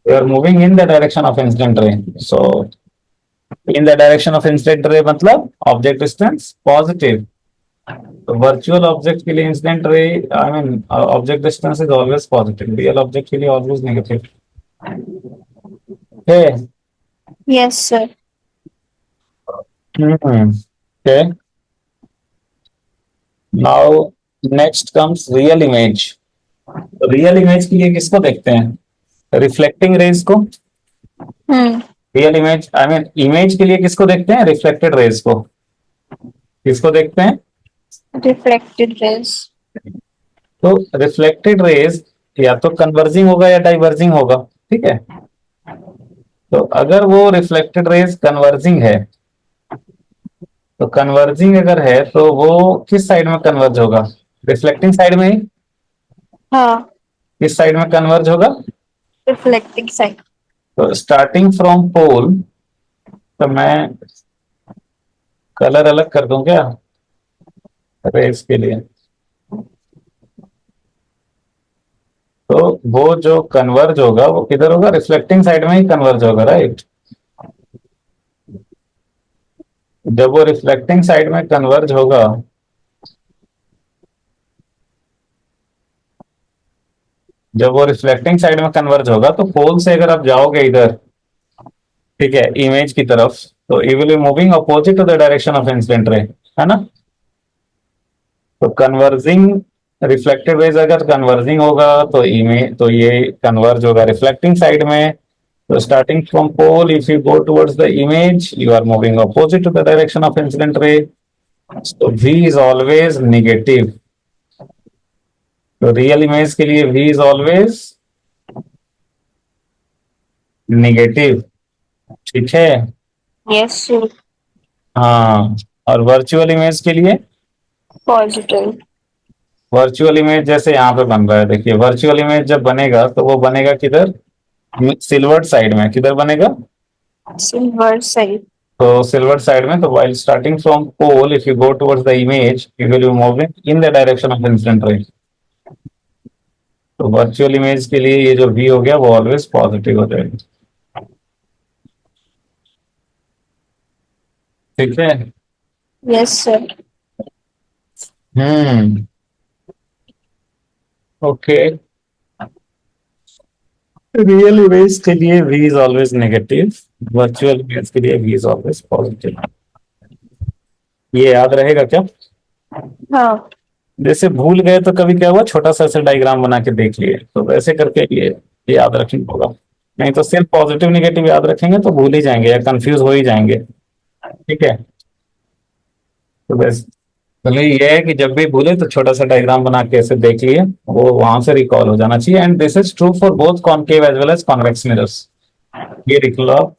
you are moving in the direction of incident ray. So in the direction of incident ray मतलब ऑब्जेक्ट डिस्टेंस पॉजिटिव. तो वर्चुअल ऑब्जेक्ट के लिए incident ray, I mean object distance is always positive. Real object के लिए ऑलवेज नेगेटिव. है. Yes, sir. Okay. Now next comes real image. Real image के लिए किसको देखते हैं? रिफ्लेक्टिंग रेज को. Real image, I mean image के लिए किसको देखते हैं? रिफ्लेक्टेड रेज को. किसको देखते हैं? Reflected rays. तो रिफ्लेक्टेड रेज या तो कन्वर्जिंग होगा या डाइवर्जिंग होगा, ठीक है? तो अगर वो रिफ्लेक्टेड रेज कन्वर्जिंग है, तो कन्वर्जिंग अगर है तो वो किस साइड में कन्वर्ज होगा? रिफ्लेक्टिंग साइड में ही. हाँ. किस साइड में कन्वर्ज होगा? Reflecting side. तो स्टार्टिंग फ्रॉम पोल, तो मैं कलर अलग कर दूं क्या रेस के लिए? तो वो जो कन्वर्ज होगा वो किधर होगा? रिफ्लेक्टिंग साइड में ही कन्वर्ज होगा, राइट? जब वो रिफ्लेक्टिंग साइड में कन्वर्ज होगा, जब वो रिफ्लेक्टिंग साइड में कन्वर्ज होगा तो पोल से अगर आप जाओगे इधर, ठीक है, इमेज की तरफ, तो you will be moving opposite to the direction of incident ray, है ना। तो कन्वर्जिंग रिफ्लेक्टेड रेज अगर कन्वर्जिंग होगा तो इमेज, तो ये कन्वर्ज होगा रिफ्लेक्टिंग साइड में। तो starting from pole, if you go towards the image, you are moving opposite to the direction of incident ray, तो V इज ऑलवेज निगेटिव। तो रियल इमेज के लिए V इज ऑलवेज निगेटिव, ठीक है। Yes sir. हाँ, और वर्चुअल इमेज के लिए, पॉजिटिव। वर्चुअल इमेज जैसे यहाँ पे बन रहा है, देखिए वर्चुअल इमेज जब बनेगा तो वो बनेगा किधर, सिल्वर्ड साइड में, किधर बनेगा, सिल्वर साइड। तो सिल्वर्ड साइड में। तो while starting from pole, if you go towards the image, you will be moving in the direction of incident ray। तो वर्चुअल इमेज के लिए ये जो V हो गया वो ऑलवेज पॉजिटिव हो जाएगा, ठीक है। Yes sir. Hmm, okay. Real image के लिए V is always negative, virtual image के लिए V इज ऑलवेज पॉजिटिव। ये याद रहेगा क्या। हाँ। जैसे भूल गए तो कभी क्या हुआ, छोटा सा ऐसे डायग्राम बना के देख लिए, तो वैसे करके ये याद रखना होगा। नहीं तो सिर्फ पॉजिटिव निगेटिव याद रखेंगे तो भूल ही जाएंगे या कंफ्यूज हो ही जाएंगे, ठीक है। तो बस चलिए, ये है कि जब भी भूले तो छोटा सा डायग्राम बना के ऐसे देख लिए, वो वहां से रिकॉल हो जाना चाहिए। And this is true for both concave as well as convex mirrors, ये लिख लो आप।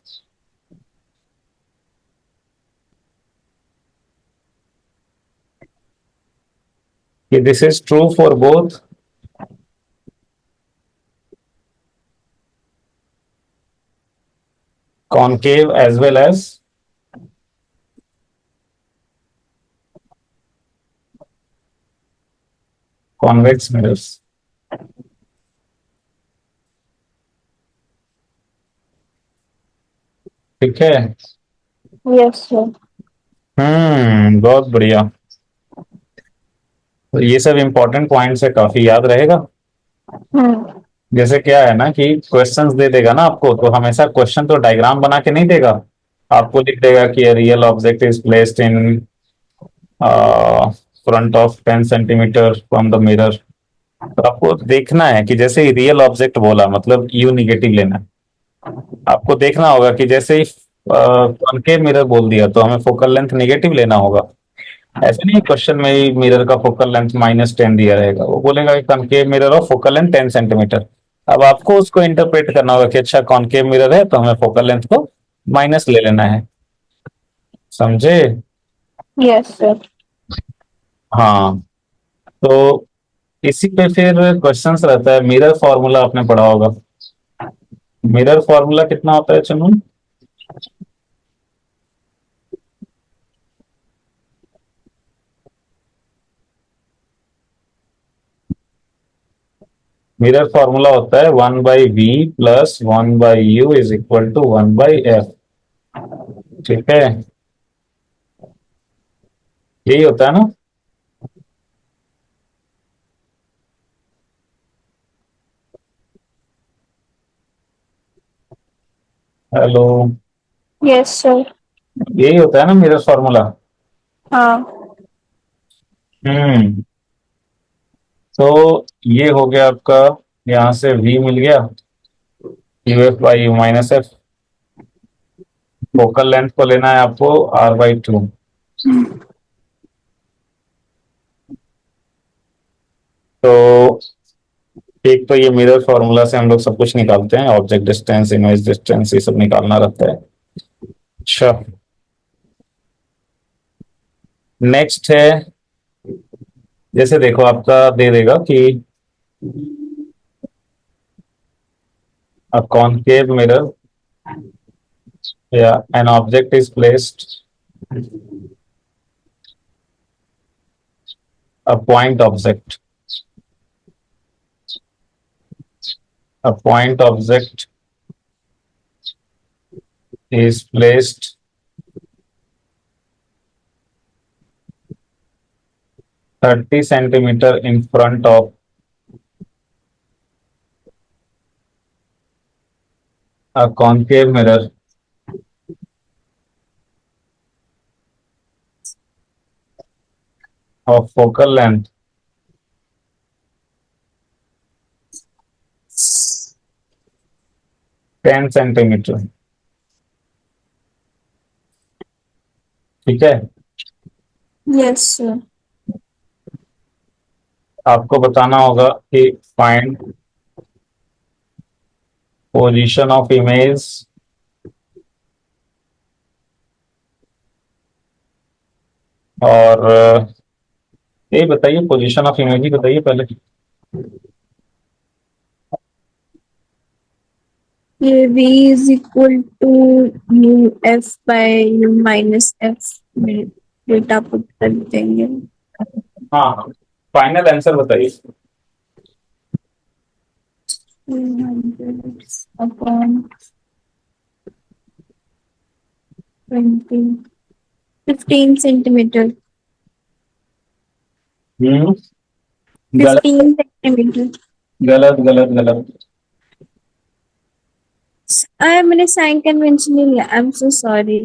कि this is true for both concave as well as convex mirrors, ठीक है। Yes sir. बहुत बढ़िया। तो ये सब इंपॉर्टेंट पॉइंट्स है, काफी याद रहेगा। हम्म। जैसे क्या है ना कि क्वेश्चंस दे देगा ना आपको, तो हमेशा क्वेश्चन तो डायग्राम बना के नहीं देगा, आपको लिख देगा कि real object is placed in front of 10 centimetre from the mirror. तो आपको देखना है कि जैसे ही रियल ऑब्जेक्ट बोला मतलब यू निगेटिव लेना है। आपको देखना होगा कि जैसे ही कॉनकेव मिरर बोल दिया तो हमें फोकल लेंथ निगेटिव लेना होगा। ऐसे नहीं क्वेश्चन में ही मिरर का फोकल लेंथ -10 दिया रहेगा, वो बोलेगा कि concave mirror of focal length 10 centimetre. अब आपको उसको इंटरप्रेट करना होगा कि अच्छा कॉनकेव मिरर है तो हमें फोकल लेंथ को माइनस ले लेना है, समझे। Yes sir. हाँ, तो इसी पे फिर क्वेश्चंस रहता है। मिरर फॉर्मूला आपने पढ़ा होगा, मिरर फॉर्मूला कितना होता है चुनून। मिरर फॉर्मूला होता है 1/v plus 1/u is equal to 1/f, ठीक है, यही होता है ना। Hello, yes sir. यही होता है ना मिरर फॉर्मूला। हाँ। हम्म, तो ये हो गया आपका, यहाँ से v मिल गया, UF/U - F। फोकल लेंथ को लेना है आपको R/2। तो एक तो ये मिरर फॉर्मूला से हम लोग सब कुछ निकालते हैं, ऑब्जेक्ट डिस्टेंस, इमेज डिस्टेंस, ये सब निकालना रहता है। अच्छा, नेक्स्ट है, जैसे देखो आपका दे देगा कि a concave mirror या an object is placed, a point object, a point object is placed 30 centimeter in front of a concave mirror of focal length 10 centimeter. ठीक है, Yes, sir. आपको बताना होगा कि फाइंड पोजीशन ऑफ इमेज और ये बताइए, पोजीशन ऑफ इमेज ही बताइए पहले। ये V is equal to mu F by U minus F में डेटा पुट कर देंगे. हाँ, फाइनल आंसर बताइए। 200 upon 20, 15 centimeter. हम्म, गलत 15 centimeter. गलत गलत गलत। मैंने साइन कन्वेंशन नहीं लिया. I am so sorry.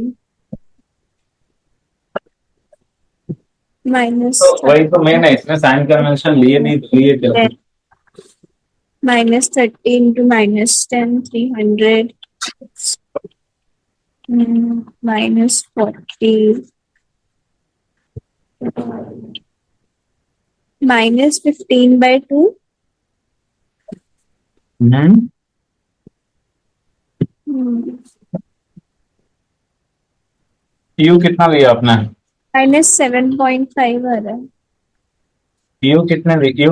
Minus तो वही तो मेन है, इसमें साइन कन्वेंशन लिए नहीं तो लिए क्या? minus 30 into minus 10, 300, minus 40, minus 15 by 2, hmm, you कितना लिया आपने? minus 7.5 आ रहा है. यू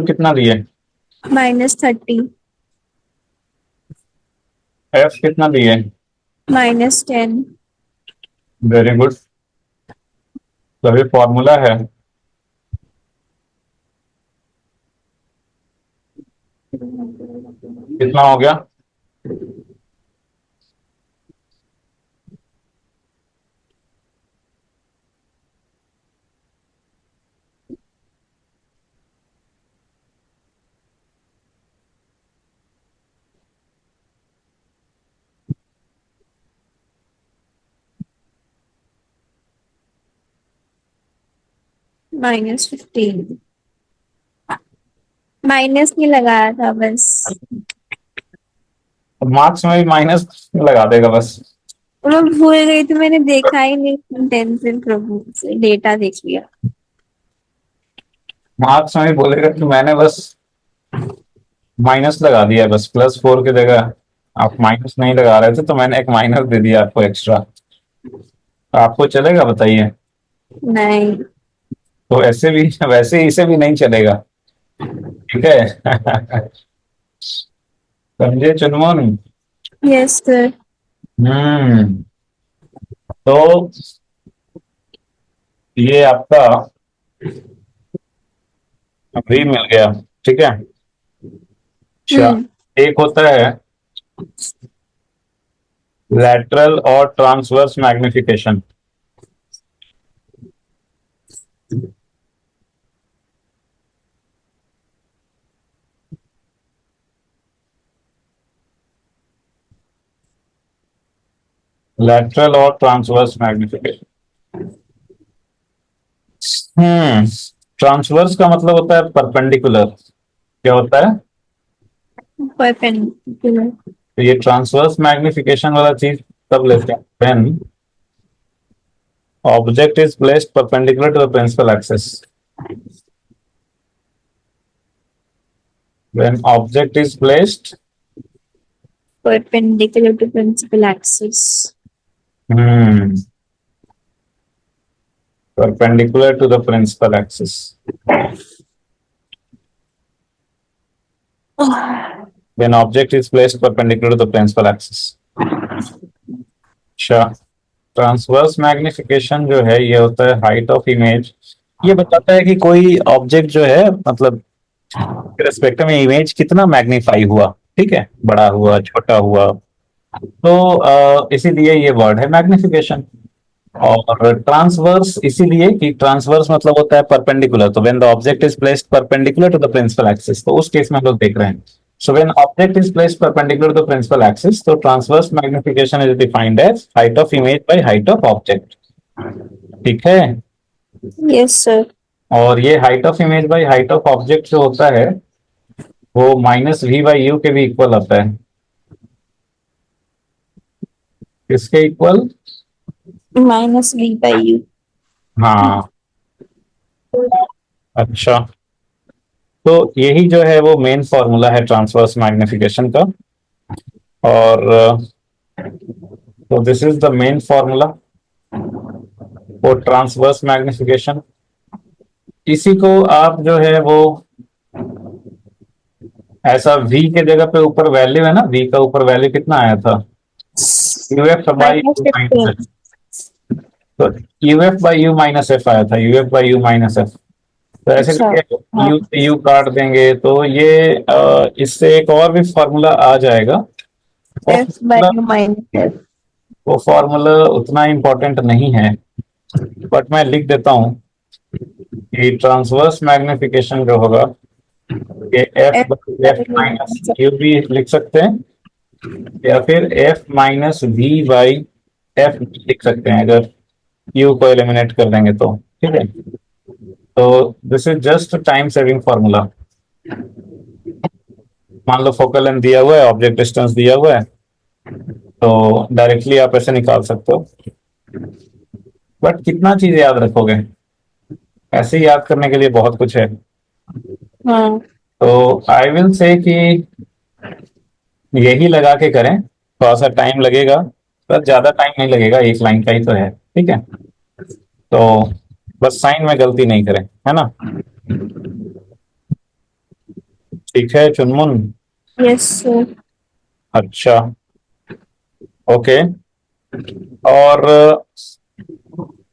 कितना दिए? minus 30, एफ कितना दिए? minus 10, वेरी गुड, तभी फॉर्मूला है। कितना हो गया? minus 15. माइनस नहीं लगाया था बस. मार्क्स में भी माइनस लगा देगा बस। मैं भूल गई थी. मैंने देखा ही नहीं. टेंशन प्रभु से डेटा देख लिया. मार्क्स में भी बोलेगा कि मैंने बस माइनस लगा दिया, बस +4 की जगह आप माइनस नहीं लगा रहे थे तो मैंने एक माइनस दे दिया आपको एक्स्ट्रा। आपको चलेगा बताइए? नहीं. तो ऐसे भी वैसे इसे भी नहीं चलेगा, ठीक है? समझे चुनमुन? Yes sir. हम्म, तो ये आपका अभी मिल गया, ठीक है? अच्छा, एक होता है लैटरल और ट्रांसवर्स मैग्निफिकेशन। लैटरल और ट्रांसवर्स मैग्निफिकेशन। ट्रांसवर्स का मतलब होता है परपेंडिकुलर। क्या होता है? परपेंडिकुलर. तो ये ट्रांसवर्स मैग्निफिकेशन वाला चीज तब लेते हैं when object is placed perpendicular to the principal axis. When object is placed Perpendicular to principal axis. perpendicular to the principal axis. When object is placed perpendicular to the principal axis. अच्छा, ट्रांसवर्स मैग्निफिकेशन जो है ये होता है हाइट ऑफ इमेज। ये बताता है कि कोई ऑब्जेक्ट जो है मतलब रिस्पेक्ट में इमेज कितना मैग्नीफाई हुआ, ठीक है, बड़ा हुआ छोटा हुआ। तो इसीलिए ये वर्ड है मैग्निफिकेशन। और ट्रांसवर्स इसीलिए कि ट्रांसवर्स मतलब होता है परपेंडिकुलर, तो when the object is placed perpendicular to the principal axis, तो उस केस में हम लोग देख रहे हैं। So when object is placed perpendicular to the principal axis, तो transverse magnification is defined as height of image by height of object. ठीक है। Yes sir. और ये height of image by height of object जो होता है वो माइनस वी बाई यू के भी इक्वल आता है। किसके इक्वल? -v/u। हाँ। अच्छा, तो यही जो है वो मेन फॉर्मूला है ट्रांसवर्स मैग्निफिकेशन का। और तो this is the main formula for transverse magnification. इसी को आप जो है वो ऐसा v के जगह पे ऊपर वैल्यू है ना, v का ऊपर वैल्यू कितना आया था? uf by you minus -15। F. तो uf by you minus F आया था, uf by you minus F. तो ऐसे अच्छा। करके हाँ। यू से यू काट देंगे तो ये इससे एक और भी फॉर्मूला आ जाएगा। वो फॉर्मूला f/u-f। वो फॉर्मूला उतना इम्पोर्टेंट नहीं है, बट मैं लिख देता हूँ कि ट्रांसवर्स मैग्निफिकेशन जो होगा ये एफ माइनस f/u-f। यू भी लिख सकते हैं, या फिर F minus V by F लिख सकते हैं अगर यू को एलिमिनेट कर देंगे तो। ठीक है, तो this is just time saving formula. मान लो फोकल लेंथ दिया हुआ है, ऑब्जेक्ट डिस्टेंस दिया हुआ है, तो डायरेक्टली आप ऐसे निकाल सकते हो। बट कितना चीज याद रखोगे? ऐसे ही याद करने के लिए बहुत कुछ है। हाँ। तो आई विल से कि यही लगा के करें, थोड़ा सा टाइम लगेगा पर ज्यादा टाइम नहीं लगेगा, एक लाइन का ही तो है। ठीक है, तो बस साइन में गलती नहीं करें, है ना? ठीक है चुनमुन। Yes sir. अच्छा, ओके। और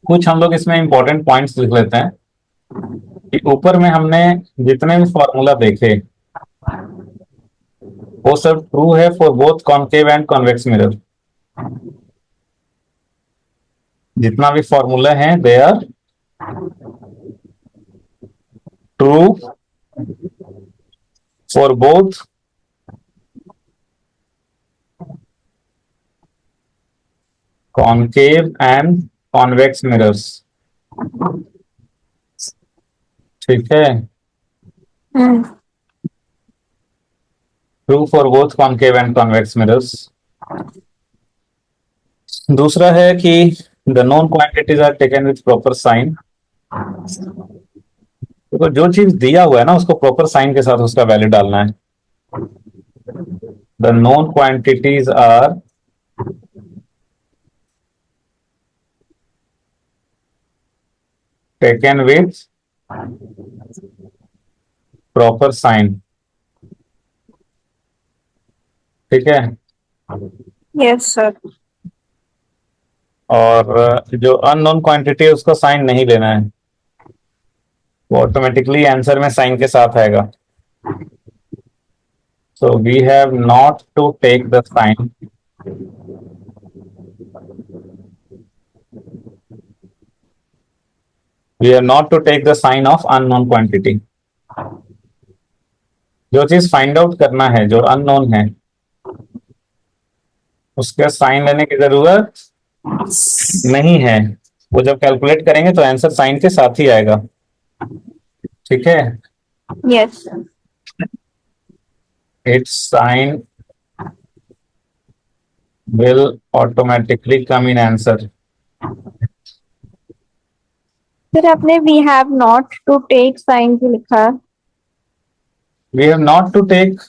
कुछ हम लोग इसमें इंपॉर्टेंट पॉइंट्स लिख लेते हैं कि ऊपर में हमने जितने भी फॉर्मूला देखे वो सब ट्रू है for both concave and convex mirror. जितना भी फॉर्मूला है they are true for both concave and convex mirrors. ठीक है, hmm. True for both concave and convex mirrors. दूसरा है कि the known quantities are taken with proper sign. देखो जो चीज दिया हुआ है ना उसको प्रॉपर साइन के साथ उसका वैल्यू डालना है। The known quantities are taken with proper sign. ठीक है, यस सर। और जो अननोन क्वांटिटी है उसका साइन नहीं लेना है, वो ऑटोमेटिकली आंसर में साइन के साथ आएगा। So we have not to take the sign. We have not to take the sign of unknown quantity. जो चीज फाइंड आउट करना है जो अननोन है उसका साइन लेने की जरूरत नहीं है। वो जब कैलकुलेट करेंगे तो आंसर साइन के साथ ही आएगा। ठीक है, yes sir. It's sign will automatically come in answer. फिर आपने we have not to take sign भी लिखा। We have not to take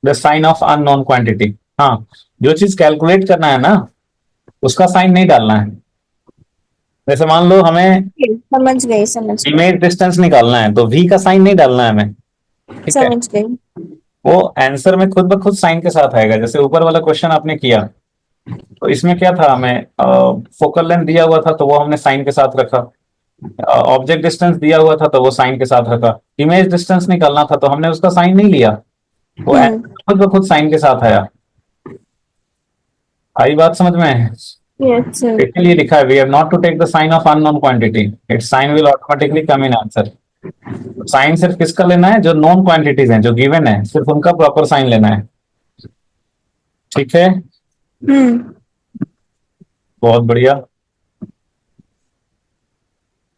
the sign of unknown quantity. हाँ, जो चीज कैलकुलेट करना है ना उसका साइन नहीं डालना है। जैसे मान लो हमें समझ गई समझ गई इमेज डिस्टेंस निकालना है तो v का साइन नहीं डालना है हमें। ठीक है, समझ गई। वो आंसर में खुद ब खुद साइन के साथ आएगा। जैसे ऊपर वाला क्वेश्चन आपने किया तो इसमें क्या था, हमें फोकल लेंथ दिया हुआ था तो वो हमने साइन के साथ रखा। ऑब्जेक्ट डिस्टेंस दिया हुआ था तो वो साइन के साथ रखा। इमेज डिस्टेंस निकालना था तो हमने उसका साइन नहीं लिया, वो हम्म। खुद ब खुद साइन के साथ आया। आई बात समझ में? Yes, sir. इसलिए लिखा है we have not to take the sign of unknown quantity, it's sign will automatically come in answer. Sign सिर्फ किसका लेना है, जो नॉन क्वांटिटीज हैं, जो गिवन है, सिर्फ उनका प्रॉपर साइन लेना है। ठीक है, बहुत बढ़िया।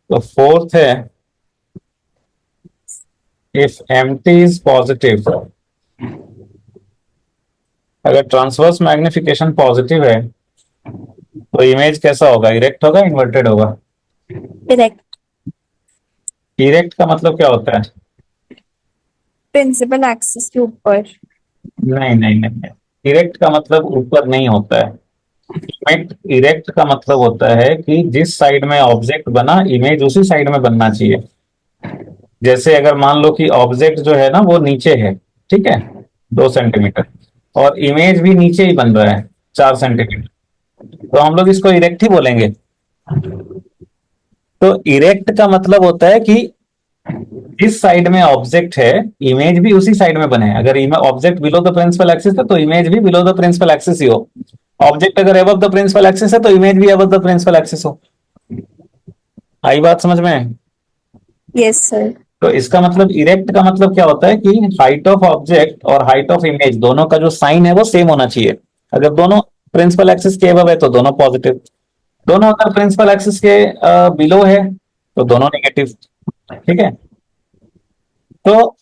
तो फोर्थ है इफ एम्प्टी इज पॉजिटिव, अगर ट्रांसवर्स मैग्निफिकेशन पॉजिटिव है तो इमेज कैसा होगा, इरेक्ट होगा, इन्वर्टेड होगा? Direct. इरेक्ट का मतलब क्या होता है? प्रिंसिपल एक्सिस के ऊपर। नहीं नहीं नहीं नहीं, इरेक्ट का मतलब ऊपर नहीं होता है। इरेक्ट इरेक्ट का मतलब होता है कि जिस साइड में ऑब्जेक्ट बना, इमेज उसी साइड में बनना चाहिए। जैसे अगर मान लो कि ऑब्जेक्ट जो है ना वो नीचे है, ठीक है, 2 सेंटीमीटर, और इमेज भी नीचे ही बन रहा है 4 सेंटीमीटर, तो हम लोग इसको इरेक्ट ही बोलेंगे। तो इरेक्ट का मतलब होता है कि जिस साइड में ऑब्जेक्ट है, इमेज भी उसी साइड में बने। अगर object below the principal axis है तो इमेज भी बिलो द प्रिंसिपल एक्सिस ही हो। ऑब्जेक्ट अगर एबव द प्रिंसिपल एक्सिस है तो इमेज भी एबव द प्रिंसिपल एक्सिस हो। आई बात समझ में? Yes, sir. तो इसका मतलब इरेक्ट का मतलब क्या होता है कि हाइट ऑफ ऑब्जेक्ट और हाइट ऑफ इमेज दोनों का जो साइन है वो सेम होना चाहिए। अगर दोनों प्रिंसिपल एक्सिस के एबव है तो दोनों पॉजिटिव, दोनों अगर प्रिंसिपल एक्सिस के बिलो है तो दोनों नेगेटिव। ठीक है, तो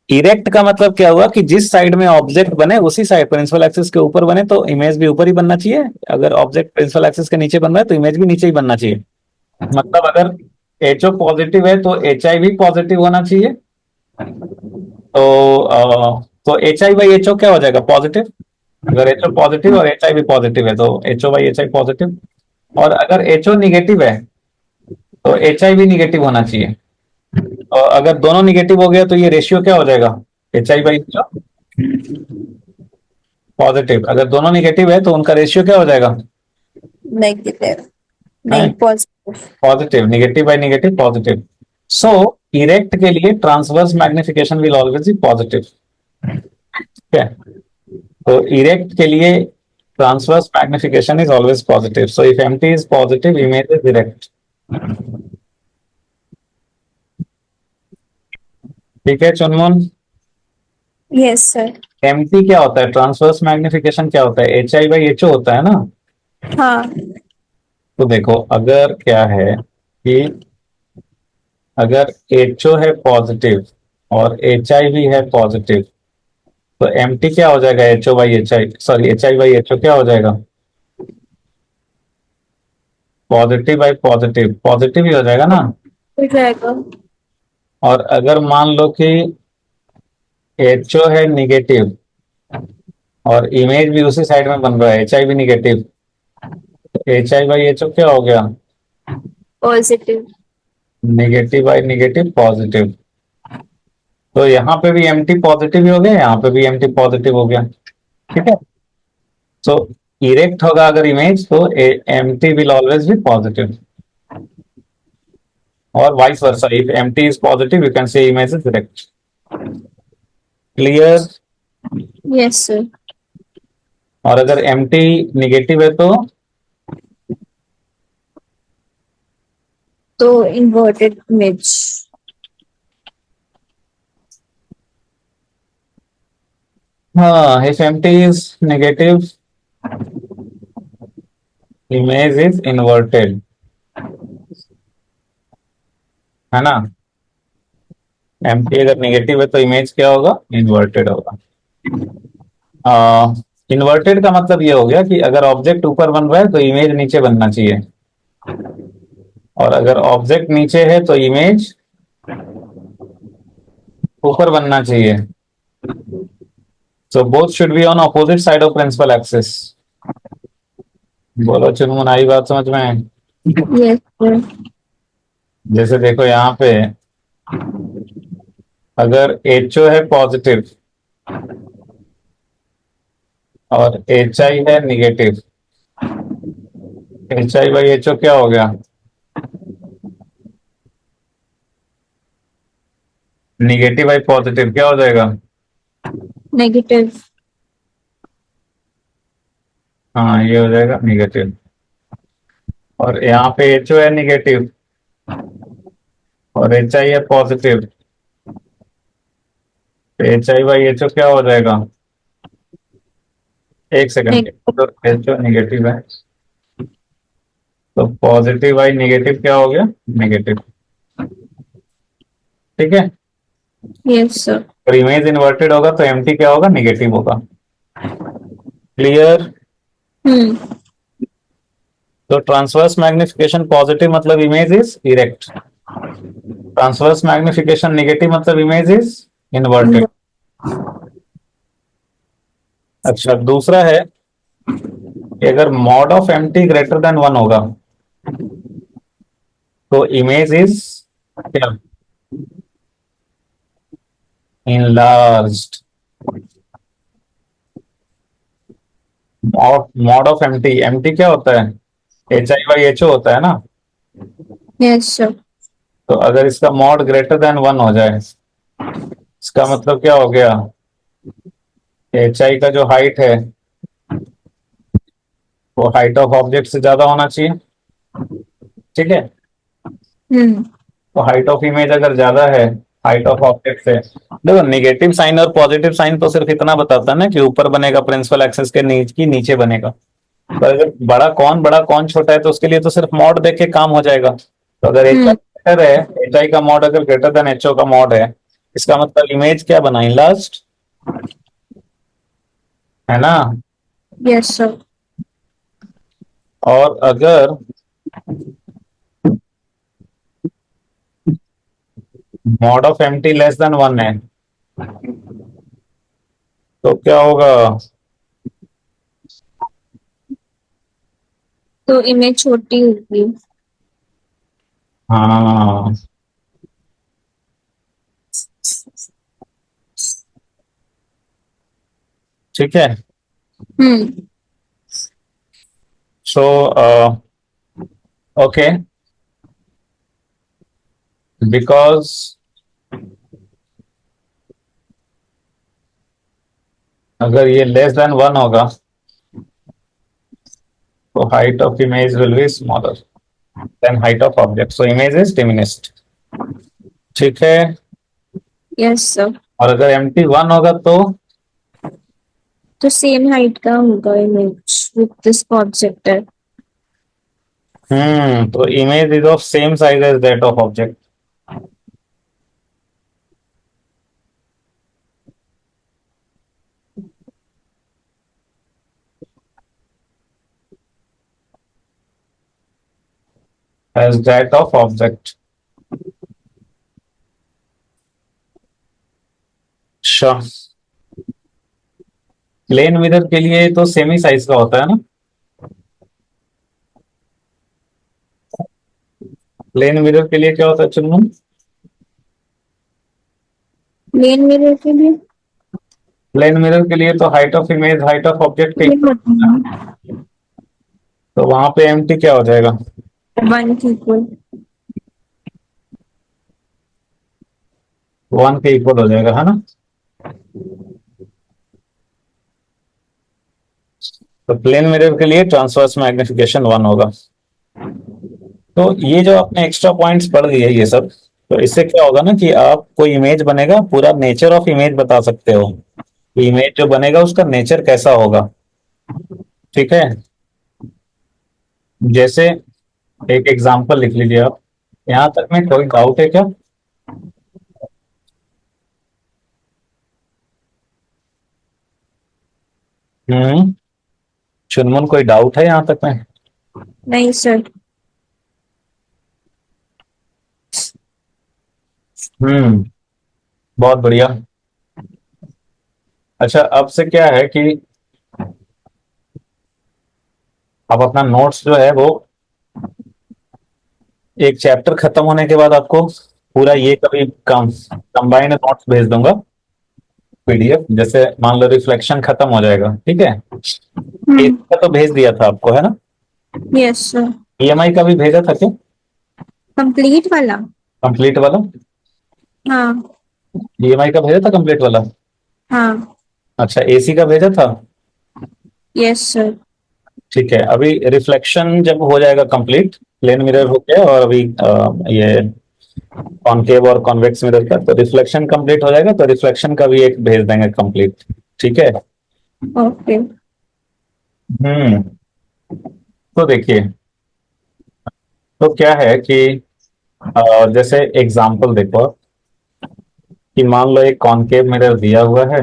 इरेक्ट का मतलब क्या हुआ कि जिस साइड में ऑब्जेक्ट बने उसी साइड प्रिंसिपल एक्सिस के ऊपर बने तो इमेज भी ऊपर ही बनना चाहिए। अगर ऑब्जेक्ट प्रिंसिपल एक्सिस के नीचे बन रहा है तो इमेज भी नीचे ही बनना चाहिए। मतलब अगर एच ओ पॉजिटिव है तो एच आई भी पॉजिटिव होना चाहिए। तो H I by H O क्या हो जाएगा, पॉजिटिव। अगर एच ओ पॉजिटिव और एच आई भी पॉजिटिव है तो H O by H I positive. और अगर एच ओ निगेटिव है तो एच आई भी निगेटिव होना चाहिए। और अगर दोनों निगेटिव हो गया तो ये रेशियो क्या हो जाएगा, H I by H O positive. अगर दोनों निगेटिव है तो उनका रेशियो क्या हो जाएगा, Negative. नहीं, positive. Positive. Negative by negative positive. So erect के लिए transverse magnification will always be positive. ठीक है, तो इरेक्ट के लिए transverse magnification is always positive. So if empty is positive, image is erect. ठीक है चुनमुन, Yes, sir. एम्प्टी क्या होता है, ट्रांसवर्स मैग्निफिकेशन क्या होता है, H I by H O होता है ना। हाँ. तो देखो अगर क्या है कि अगर एच ओ है पॉजिटिव और एच आई भी है पॉजिटिव तो एम्प्टी क्या हो जाएगा, H O by H I, sorry H I by H O क्या हो जाएगा, पॉजिटिव बाई पॉजिटिव, पॉजिटिव ही हो जाएगा ना। हो जाएगा. और अगर मान लो कि एच ओ है निगेटिव और इमेज भी उसी साइड में बन रहा है, एच आई भी negative, H I by H O क्या हो गया, Positive. Negative by negative positive. तो यहाँ पे भी एम टी पॉजिटिव ही हो गया, यहाँ पे भी एम टी पॉजिटिव हो गया। ठीक है, सो इरेक्ट होगा अगर इमेज तो M T will always be positive, और vice versa, if M T is positive you can say image is erect. Clear? Yes, sir. और अगर एम टी निगेटिव है तो inverted image. हाँ, if empty is negative, image is inverted, है ना। empty अगर नेगेटिव है तो इमेज क्या होगा, इन्वर्टेड होगा। इन्वर्टेड का मतलब ये हो गया कि अगर ऑब्जेक्ट ऊपर बन रहा है तो इमेज नीचे बनना चाहिए, और अगर ऑब्जेक्ट नीचे है तो इमेज ऊपर बनना चाहिए। So both should be on opposite side of principal axis. बोलो चुनमुन, आई बात समझ में? Yes, sir. जैसे देखो यहाँ पे अगर एच ओ है पॉजिटिव और एच आई है negative, H I by H O क्या हो गया, निगेटिव बाई पॉजिटिव क्या हो जाएगा, Negative. हाँ ये हो जाएगा निगेटिव। और यहाँ पे एच ओ है निगेटिव और एच आई है पॉजिटिव। तो H I by H O क्या हो जाएगा? एक सेकंड, तो एच ओ निगेटिव है तो पॉजिटिव बाई निगेटिव क्या हो गया? नेगेटिव। ठीक है। Yes sir. और इमेज इन्वर्टेड होगा तो एम टी क्या होगा? निगेटिव होगा। क्लियर? हम्म। तो ट्रांसवर्स मैग्निफिकेशन पॉजिटिव मतलब image is erect, transverse magnification negative मतलब इमेज इज इन्वर्टेड। अच्छा, दूसरा है कि अगर mod of M T greater than one होगा तो इमेज इज क्या? Enlarged. Mod of M T क्या होता है? H I by H O होता है ना। Yes sir. तो अगर इसका मॉड ग्रेटर देन वन हो जाए इसका मतलब क्या हो गया? एच आई का जो हाइट है वो हाइट ऑफ ऑब्जेक्ट से ज्यादा होना चाहिए। ठीक है। हम्म। तो हाइट ऑफ इमेज अगर ज्यादा है हाइट ऑफ ऑब्जेक्ट से, देखो नेगेटिव साइन और पॉजिटिव साइन तो सिर्फ इतना बताता है ना कि ऊपर बनेगा प्रिंसिपल एक्सेस के नीचे बनेगा। पर अगर बड़ा कौन छोटा है तो उसके लिए तो सिर्फ मॉड देख के काम हो जाएगा। तो अगर एच आई हम्म। ग्रेटर है, एच आई का मॉड अगर ग्रेटर देन एच ओ का मॉड है, इसका मतलब इमेज क्या बनाई? लास्ट, है ना। Yes sir. और अगर mod of M T less than one है तो क्या होगा? तो इमेज छोटी होगी। हाँ, ठीक है। हम्म। सो ओके, बिकॉज अगर ये लेस देन वन होगा तो height of image will be smaller than height of object, so image is diminished. ठीक है। Yes sir. और अगर एम टी वन होगा तो सेम हाइट का होगा इमेज विथ दिस ऑब्जेक्ट। तो image is of same size as that of object. As that of object. अच्छा, प्लेन मिरर के लिए तो सेमी साइज का होता है ना। प्लेन मिरर के लिए क्या होता है चुन्नू? प्लेन मिरर के लिए प्लेन मिरर के लिए तो height of image height of object के ये equal होता है। बताना तो वहां पे एम टी क्या हो जाएगा? वन की इक्वल। वन के इक्वल हो जाएगा, है ना। तो प्लेन मिरर के लिए ट्रांसवर्स मैग्निफिकेशन वन होगा। तो ये जो आपने एक्स्ट्रा पॉइंट्स पढ़ लिए ये सब, तो इससे क्या होगा ना कि आप कोई इमेज बनेगा पूरा नेचर ऑफ इमेज बता सकते हो कि इमेज जो बनेगा उसका नेचर कैसा होगा। ठीक है। जैसे एक एग्जांपल लिख लीजिए आप। यहाँ तक में कोई डाउट है क्या? हम्म, चुनमुन कोई डाउट है यहाँ तक में? नहीं सर। हम्म, बहुत बढ़िया। अच्छा, अब से क्या है कि अब अपना नोट्स जो है वो एक चैप्टर खत्म होने के बाद आपको पूरा ये कभी कंबाइंड नोट्स भेज दूंगा, पीडीएफ। जैसे मान लो रिफ्लेक्शन खत्म हो जाएगा, ठीक है। एसी का तो भेज दिया था आपको, है ना। Yes sir. ईएमआई का भी भेजा था क्या? कंप्लीट वाला। कंप्लीट वाला? हाँ। ईएमआई का भेजा था कंप्लीट वाला? हाँ। अच्छा, एसी का भेजा था? Yes sir. ठीक है, अभी रिफ्लेक्शन जब हो जाएगा कंप्लीट, प्लेन मिरर हो गया और अभी ये कॉनकेव और कॉन्वेक्स मिरर का, तो रिफ्लेक्शन कंप्लीट हो जाएगा तो रिफ्लेक्शन का भी एक भेज देंगे कंप्लीट। ठीक है। ओके। हम्म। तो देखिए, तो क्या है कि जैसे एग्जांपल देखो कि मान लो एक कॉनकेव मिरर दिया हुआ है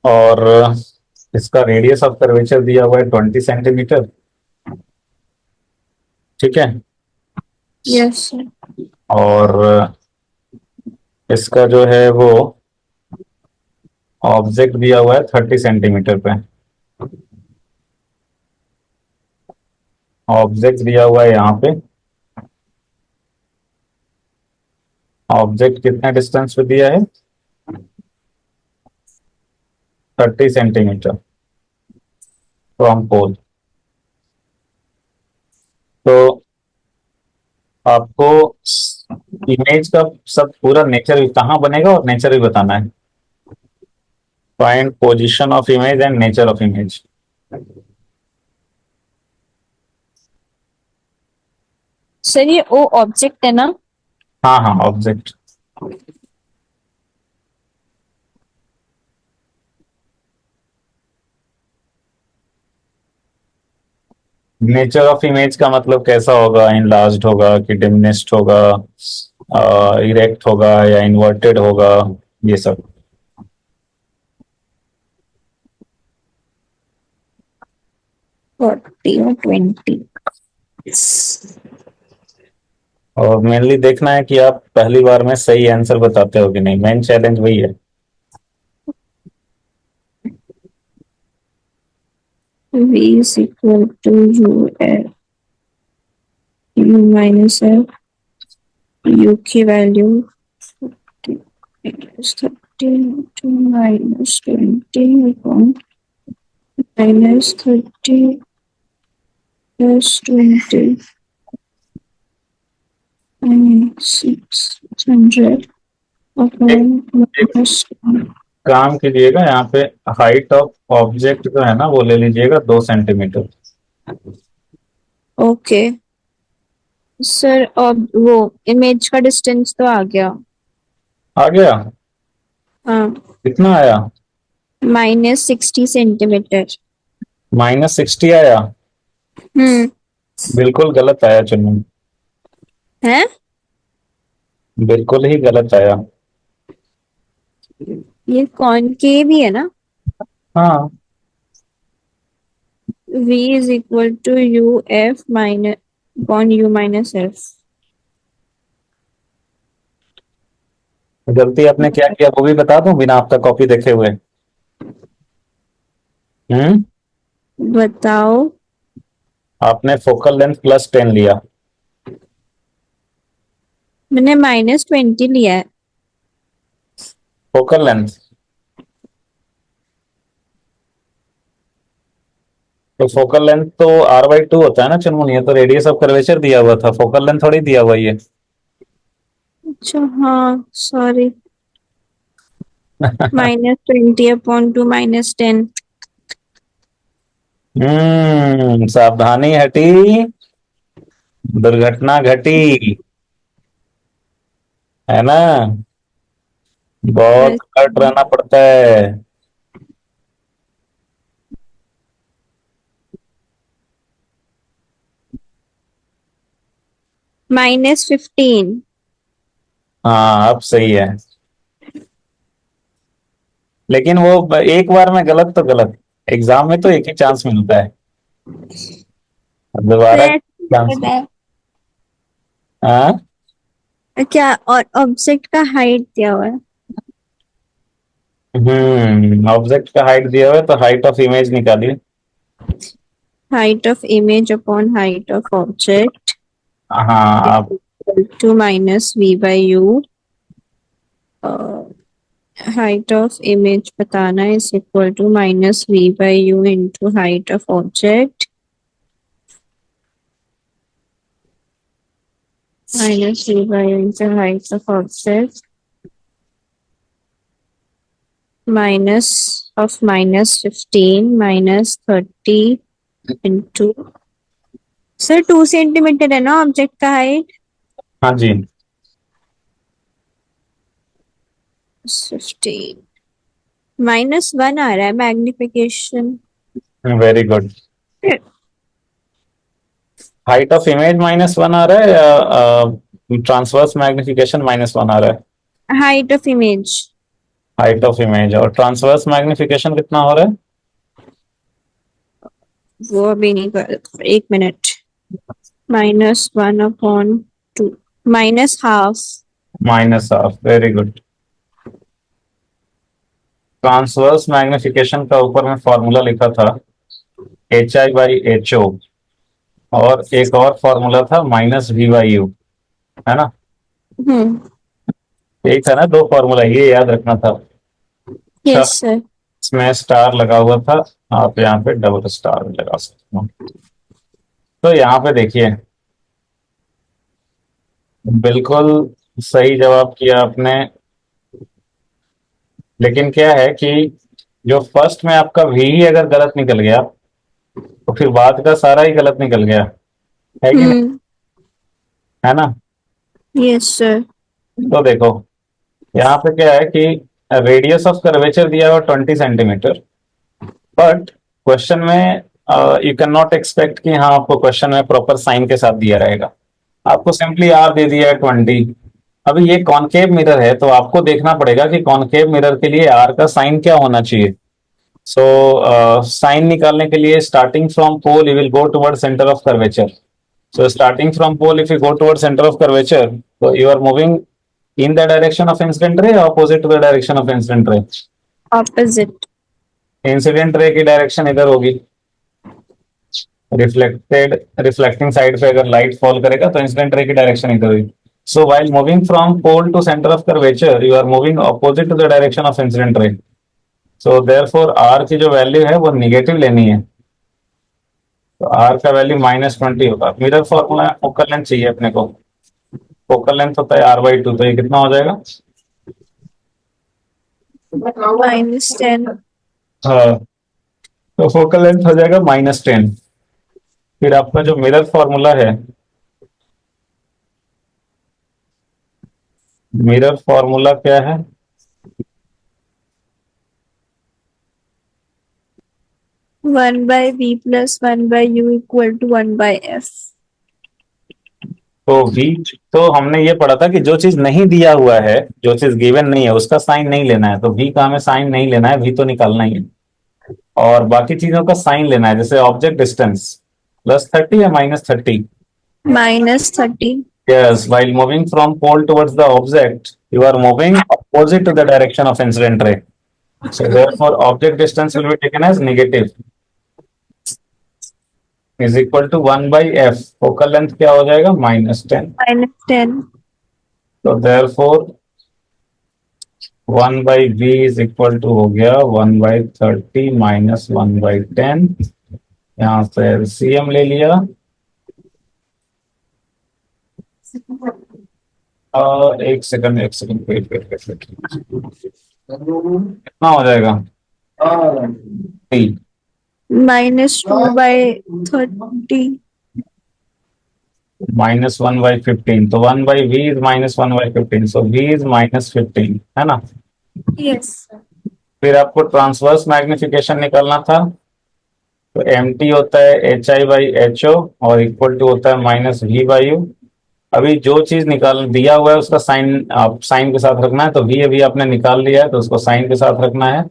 और इसका रेडियस ऑफ कर्वेचर दिया हुआ है 20 सेंटीमीटर। ठीक है। Yes sir. और इसका जो है वो ऑब्जेक्ट दिया हुआ है 30 सेंटीमीटर पे। ऑब्जेक्ट दिया हुआ है यहाँ पे। ऑब्जेक्ट कितने डिस्टेंस पे दिया है? 30 सेंटीमीटर फ्रॉम पोल। तो आपको इमेज का सब पूरा नेचर भी कहाँ बनेगा और नेचर भी बताना है। Find position of image and nature of image. Sir ये ओ ऑब्जेक्ट है ना? हाँ हाँ, ऑब्जेक्ट। नेचर ऑफ इमेज का मतलब कैसा होगा? इनलार्ज्ड होगा कि डिमिनिश्ड होगा, इरेक्ट होगा या इन्वर्टेड होगा, ये सब। 40 और 20। और मेनली देखना है कि आप पहली बार में सही आंसर बताते हो कि नहीं, मेन चैलेंज वही है। V is equal to U F U minus F, U की value -30 to -20 upon -30 plus 20 and 600 एक, upon एक -20. काम कीजिएगा, यहाँ पे हाइट ऑफ ऑब्जेक्ट जो है ना वो ले लीजिएगा 2 सेंटीमीटर। ओके सर, अब वो इमेज का डिस्टेंस तो आ गया। आ गया? हाँ, कितना आया? -60 सेंटीमीटर। -60 आया? हम्म। बिल्कुल गलत आया चुन्नू। है? बिल्कुल ही गलत आया। ये कॉनकेव ही है ना? हाँ। V is equal to UF minus upon U minus F. गलती आपने क्या किया वो भी बता दूं बिना आपका कॉपी देखे हुए? हम्म। बताओ। आपने फोकल लेंथ +10 लिया। मैंने -20 लिया है। फोकल लेंथ, तो फोकल लेंथ तो R/2 होता है ना चुनमुन, ये तो रेडियस ऑफ कर्वेचर दिया हुआ था, फोकल लेंथ थोड़ी दिया हुआ ये। अच्छा हाँ, सॉरी। -20 upon 2 -10। सावधानी हटी, दुर्घटना घटी, है ना? बहुत अलर्ट रहना पड़ता है। -15। हाँ अब सही है, लेकिन वो एक बार में गलत तो गलत। एग्जाम में तो एक ही चांस मिलता है, दोबारा चांस। हाँ। क्या और ऑब्जेक्ट का हाइट दिया हुआ है? ऑब्जेक्ट का हाइट दिया हुआ है तो हाइट ऑफ इमेज निकालिए। Height of image upon height of object हाँ आप। To -V/U। Height of image बताना is equal to -V/U into height of object -V/U into height of object minus of -15 -30 into, sir 2 centimetre है ना ऑब्जेक्ट का हाइट। हाँ जी, 15 -1 आ रहा है magnification. Very good. Height of image -1 आ रहा है या ट्रांसवर्स मैग्निफिकेशन -1 आ रहा है? Height of image. Height of image और ट्रांसवर्स मैग्निफिकेशन कितना हो रहा है? वो अभी नहीं कर, 1 minute. -1/2, -12। -1/2, very good. Transverse magnification का ऊपर में फॉर्मूला लिखा था HI/HO, और एक और फॉर्मूला था -V/U, है ना? हम्म। एक था ना, दो फॉर्मूला, ये याद रखना था। अच्छा, यस सर। इसमें स्टार लगा हुआ था, आप यहाँ पे डबल स्टार भी लगा सकते हो। तो यहाँ पे देखिए, बिल्कुल सही जवाब किया आपने, लेकिन क्या है कि जो फर्स्ट में आपका V ही अगर गलत निकल गया तो फिर बाद का सारा ही गलत निकल गया, है कि नहीं? हम्म। है ना? Yes sir. तो देखो, यहाँ पे क्या है कि रेडियस ऑफ कर्वेचर दिया हुआ 20 सेंटीमीटर, बट क्वेश्चन में यू कैन नॉट एक्सपेक्ट कि हाँ आपको क्वेश्चन में प्रॉपर साइन के साथ दिया रहेगा। आपको सिंपली R दे दिया है 20। अभी ये कॉनकेव मिरर है, तो आपको देखना पड़ेगा कि कॉनकेव मिरर के लिए R का साइन क्या होना चाहिए। सो साइन निकालने के लिए starting from pole you will go toward centre of curvature. So starting from pole, if you go towards center of curvature, so you are moving in the direction of incident ray or opposite to the direction of incident ray? Opposite. Incident ray की डायरेक्शन इधर होगी, रिफ्लेक्टिंग साइड पे अगर लाइट फॉल करेगा तो इंसिडेंट रे की डायरेक्शन इधर होगी। सो while moving from pole to center of curvature, you are moving opposite to the direction of incident ray. So therefore R की जो वैल्यू है वो निगेटिव लेनी है, तो R का वैल्यू -20 होगा। मिरर फॉर्मूला फोकल लेंथ चाहिए अपने को, फोकल लेंथ होता है R/2, तो ये कितना हो जाएगा? -10। हाँ, तो फोकल लेंथ हो जाएगा -10। फिर आपका जो मिरर फॉर्मूला है, मिरर फॉर्मूला क्या है? 1/v + 1/u = 1/f। तो V, तो हमने ये पढ़ा था कि जो चीज नहीं दिया हुआ है, जो चीज गिवन नहीं है, उसका साइन नहीं लेना है। तो V का हमें साइन नहीं लेना है, V तो निकालना ही है, और बाकी चीजों का साइन लेना है। जैसे ऑब्जेक्ट डिस्टेंस +30 या -30? -30। Yes, while moving from pole towards the object, you are moving opposite to the direction of incident ray. So therefore, object distance will be taken as negative, is equal to 1/f. Focal length क्या हो जाएगा? -10. -10। So therefore, 1/v is equal to हो गया 1/30 - 1/10। यहाँ से LCM ले लिया, और एक सेकंड, एक second, wait wait wait wait, कितना हो जाएगा? T -2/30। -1/15, तो 1/v is -1/15, so v is -15, है ना? यस। फिर आपको ट्रांसवर्स मैग्निफिकेशन निकालना था, तो mt होता है HI/HO और इक्वल टू होता है -v/u। अभी जो चीज निकाल दिया हुआ है उसका साइन आप साइन के साथ रखना है, तो v अभी आपने निकाल लिया है तो उसको साइन के साथ रखना है,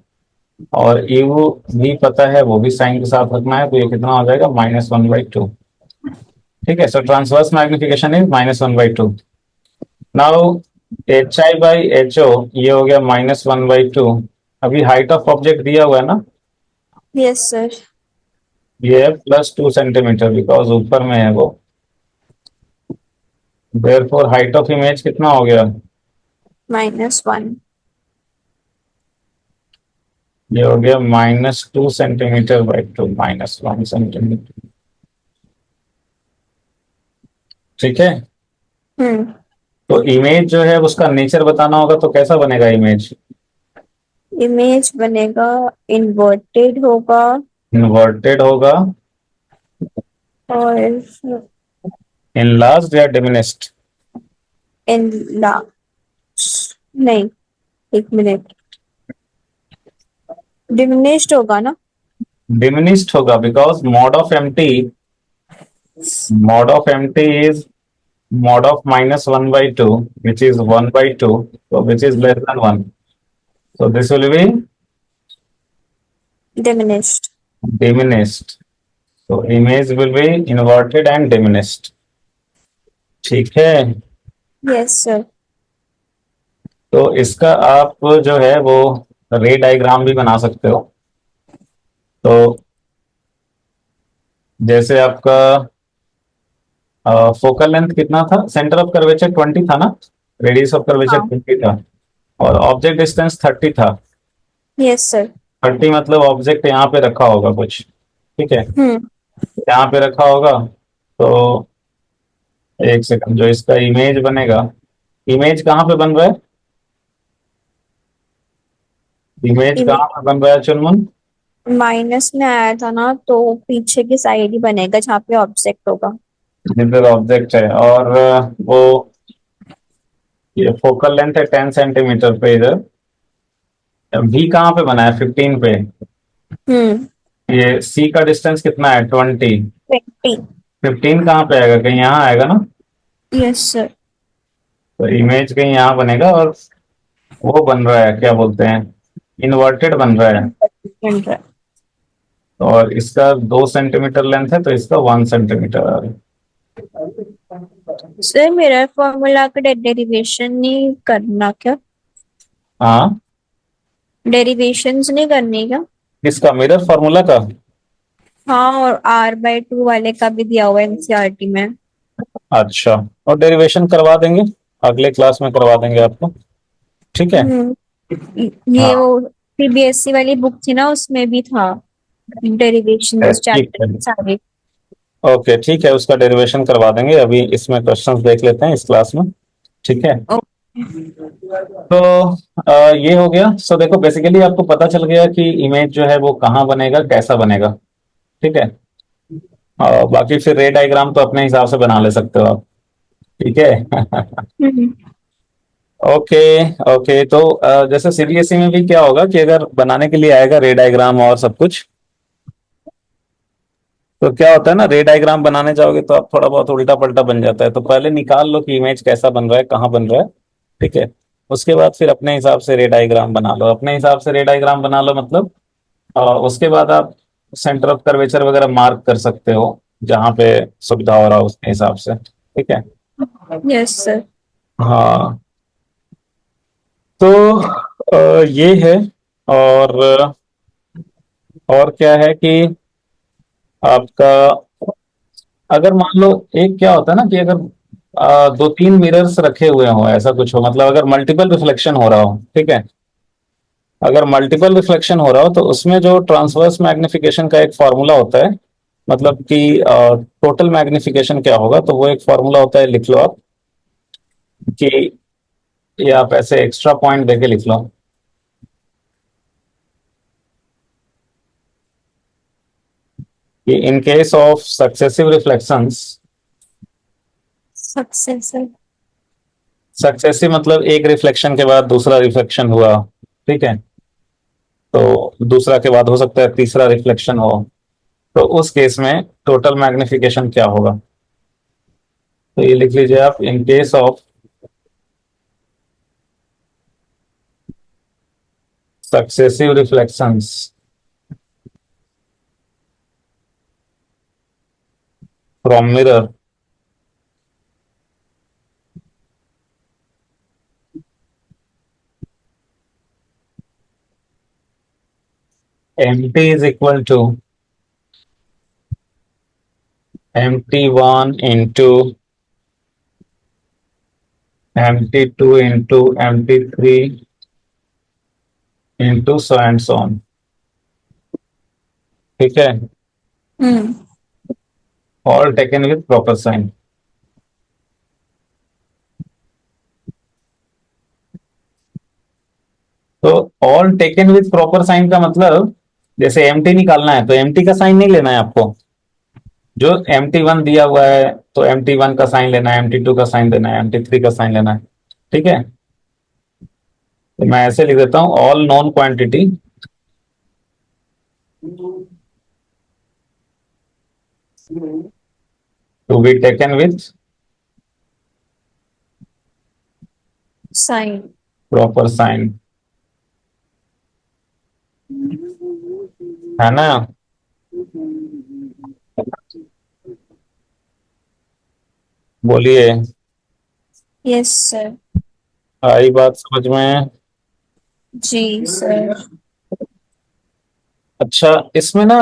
और u भी पता है वो भी साइन के साथ रखना है, तो ये कितना हो जाएगा? -1/2। ठीक है, सो transverse magnification is -1/2। Now HI/HO ये हो गया -1/2। अभी हाइट ऑफ ऑब्जेक्ट दिया हुआ है ना, यस सर। ये है +2 सेंटीमीटर, बिकॉज ऊपर में है वो। देयरफॉर हाइट ऑफ इमेज कितना हो गया? -1। ये हो गया -2 सेंटीमीटर/2, -1 सेंटीमीटर। ठीक है, हम्म। तो इमेज जो है उसका नेचर बताना होगा, तो कैसा बनेगा इमेज? इमेज बनेगा, इन्वर्टेड होगा इन्वर्टेड होगा, और इनलार्ज्ड या डिमिनिश्ड? इन ला नहीं, एक मिनट, डिमिनिश्ड होगा ना? डिमिनिश्ड होगा because mod of empty is mod of minus 1 by 2, which is 1 by 2, so which is less than 1. So this will be diminished. diminished. So image will be inverted and diminished. ठीक है। Yes sir. तो इसका आप जो है वो रे डायग्राम भी बना सकते हो। तो जैसे आपका फोकल लेंथ कितना था, सेंटर ऑफ कर्वेचर 20 था ना, रेडियस ऑफ कर्वेचर हाँ। 20 था, और ऑब्जेक्ट डिस्टेंस 30 था। Yes sir. 30 मतलब ऑब्जेक्ट यहाँ पे रखा होगा कुछ, ठीक है, हम्म। यहाँ पे रखा होगा। तो एक सेकंड, जो इसका इमेज बनेगा, इमेज कहाँ पे बन रहा है, इमेज कहाँ पे बन रहा है चुनमुन? माइनस में आया था ना, तो पीछे की साइड ही बनेगा जहाँ पे ऑब्जेक्ट होगा। जिधर ऑब्जेक्ट है, और वो ये फोकल लेंथ है 10 सेंटीमीटर पे इधर, भी कहाँ पे बना है 15 पे, हम्म। ये सी का डिस्टेंस कितना है 20, 20। 15 कहाँ पे आएगा, कहीं यहाँ आएगा ना। Yes sir. तो इमेज कहीं यहाँ बनेगा, और वो बन रहा है क्या बोलते हैं, इन्वर्टेड बन रहा है, और इसका 2 सेंटीमीटर लेंथ है तो इसका 1 सेंटीमीटर आ रहा है। सर मिरर फॉर्मूला का डेरिवेशन नहीं करना क्या? हाँ, डेरिवेशंस नहीं करनी क्या? किसका, मिरर फार्मूला का? हाँ, और R/2 वाले का भी दिया हुआ है एनसीईआरटी में। अच्छा, और डेरिवेशन करवा देंगे, अगले क्लास में करवा देंगे आपको, ठीक है। ये हाँ, वो सीबीएसई वाली बुक थी ना, उसमें भी था डेरिवेशन इस ठीक चैप्टर है, के सारे। ओके ठीक है, उसका डेरिवेशन करवा देंगे, अभी इसमें क्वेश्चंस देख लेते हैं इस क्लास में, ठीक है। तो ये हो गया। सो देखो, बेसिकली आपको पता चल गया कि इमेज जो है वो कहाँ बनेगा, कैसा बनेगा, ठीक है। बाकी फिर रे डायग्राम तो अपने हिसाब से बना ले सकते हो आप, ठीक है। हम्म। ओके, ओके, तो जैसे सीबीएसई में भी क्या होगा कि अगर बनाने के लिए आएगा रे डायग्राम और सब कुछ, तो क्या होता है ना, रे डायग्राम बनाने जाओगे तो आप थोड़ा बहुत उल्टा पल्टा बन जाता है, तो पहले निकाल लो कि इमेज कैसा बन रहा है, कहाँ बन रहा है, ठीक है। उसके बाद फिर अपने हिसाब से रे डायग्राम बना लो, अपने हिसाब से रे डायग्राम बना लो मतलब, उसके बाद आप सेंटर ऑफ कर्वेचर वगैरह मार्क कर सकते हो जहाँ पे सुविधा हो रहा हो उसके हिसाब से, ठीक है। Yes sir. हाँ, तो ये है, और और क्या है कि आपका, अगर मान लो, एक क्या होता है ना कि अगर 2-3 मिरर्स रखे हुए हो, ऐसा कुछ हो, मतलब अगर मल्टीपल रिफ्लेक्शन हो रहा हो, ठीक है, अगर मल्टीपल रिफ्लेक्शन हो रहा हो तो उसमें जो ट्रांसवर्स मैग्निफिकेशन का एक फॉर्मूला होता है, मतलब कि टोटल मैग्निफिकेशन क्या होगा, तो वो एक फॉर्मूला होता है, लिख लो आप कि, ये आप ऐसे एक्स्ट्रा पॉइंट देके लिख लो कि in case of successive reflections, successor. Successive मतलब एक रिफ्लेक्शन के बाद दूसरा रिफ्लेक्शन हुआ, ठीक है, तो दूसरा के बाद हो सकता है तीसरा रिफ्लेक्शन हो, तो उस केस में टोटल मैग्निफिकेशन क्या होगा, तो ये लिख लीजिए आप, in case of successive reflections from mirror, mt is equal to mt1 into mt2 into mt3 into so and so on, ठीक है, hmm. all taken with proper sign। तो all taken with proper sign का मतलब जैसे एम टी निकालना है तो एम टी का साइन नहीं लेना है आपको। जो एम टी वन दिया हुआ है तो एम टी वन का साइन लेना है, एम टी टू का साइन लेना है, एम टी थ्री का साइन लेना है। ठीक है, तो मैं ऐसे लिख देता हूं all known quantity to be taken with sign. Proper sign, है ना। बोलिए, यस सर। आई बात समझ में। जी सर। अच्छा, इसमें ना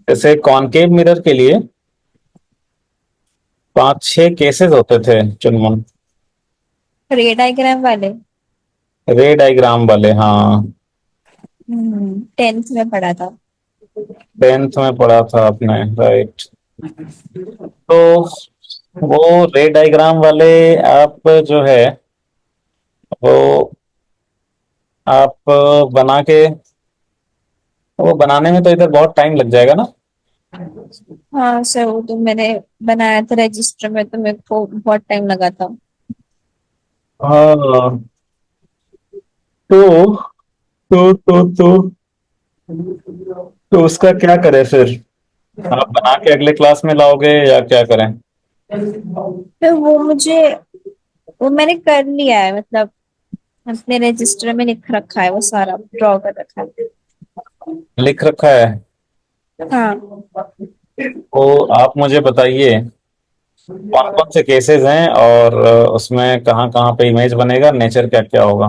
जैसे कॉनकेव मिरर के लिए 5-6 केसेस होते थे चुनमुन। रे डायग्राम वाले। रे डायग्राम वाले, हाँ। 10th में पढ़ा था। 10th में पढ़ा था आपने, राइट। तो वो रे डायग्राम वाले आप जो है वो आप बना के, वो बनाने में तो इधर बहुत टाइम लग जाएगा ना। हाँ सर, वो तो मैंने बनाया था रजिस्टर में, तो मेरे को बहुत टाइम लगा था। हाँ, तो तो उसका क्या करें फिर? आप बना के अगले क्लास में लाओगे या क्या करें? फिर वो मैंने कर लिया है, मतलब अपने रजिस्टर में लिख रखा है, वो सारा ड्रॉ कर रखा है। लिख रखा है। हाँ। तो आप मुझे बताइए कौन कौन से केसेस हैं और उसमें कहाँ कहाँ पे इमेज बनेगा, नेचर क्या क्या होगा,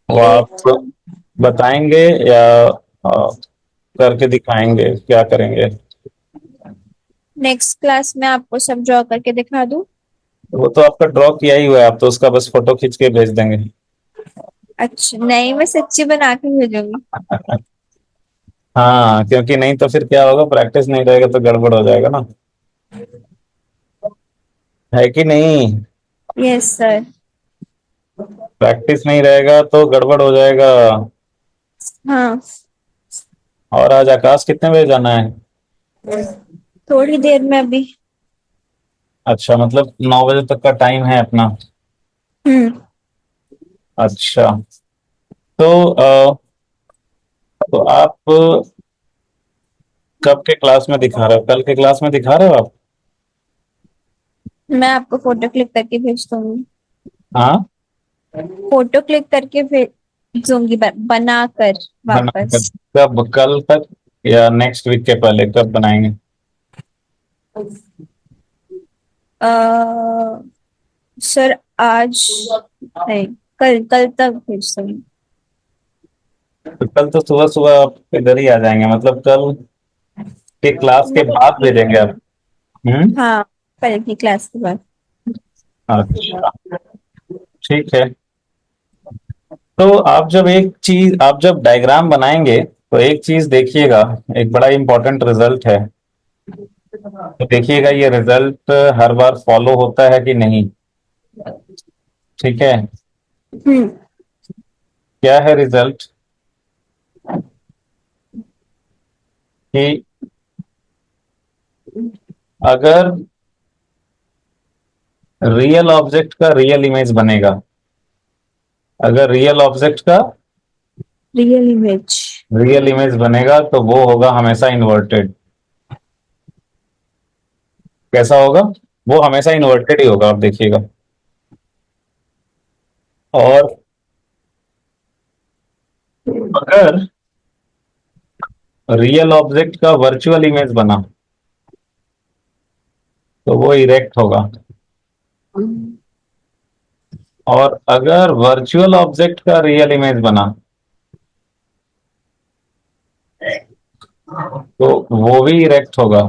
वो एक आप बताएंगे या करके दिखाएंगे, क्या करेंगे? नेक्स्ट क्लास में आपको सब ड्रॉ करके दिखा दूँ। वो तो आपका ड्रॉ किया ही हुआ है, आप तो उसका बस फोटो खींच के भेज देंगे। अच्छा नहीं, मैं सच्ची बना के भेजूंगी। हाँ, क्योंकि नहीं तो फिर क्या होगा, प्रैक्टिस नहीं रहेगा तो गड़बड़ हो जाएगा ना, है कि नहीं। Yes sir. प्रैक्टिस नहीं रहेगा तो गड़बड़ हो जाएगा। हाँ। और आज आकाश कितने बजे जाना है? थोड़ी देर में अभी। अच्छा, मतलब 9 बजे तक का टाइम है अपना। हम्म। अच्छा, तो तो आप कब के क्लास में दिखा रहे हो, कल के क्लास में दिखा रहे हो आप? मैं आपको फोटो क्लिक करके भेज दूंगी। हाँ, फोटो क्लिक करके भेजूंगी, बना कर बनाकर। वापस। कब, कल तक या नेक्स्ट वीक के पहले कब बनाएंगे? आ, सर आज नहीं, कल कल तक भेज दूंगी। तो कल तो सुबह सुबह आप इधर ही आ जाएंगे, मतलब कल के क्लास के बाद भेजेंगे आप। हम्म। हाँ, कल की क्लास के बाद। अच्छा, ठीक है। तो आप जब डायग्राम बनाएंगे तो एक चीज देखिएगा, एक बड़ा इंपॉर्टेंट रिजल्ट है। तो देखिएगा ये रिजल्ट हर बार फॉलो होता है कि नहीं। ठीक है, हम्म। क्या है रिजल्ट कि अगर रियल ऑब्जेक्ट का रियल इमेज बनेगा, अगर रियल इमेज। रियल इमेज बनेगा तो वो होगा हमेशा इन्वर्टेड। कैसा होगा? वो हमेशा इन्वर्टेड ही होगा, आप देखिएगा। और अगर रियल ऑब्जेक्ट का वर्चुअल इमेज बना तो वो इरेक्ट होगा। और अगर वर्चुअल ऑब्जेक्ट का रियल इमेज बना तो वो भी इरेक्ट होगा।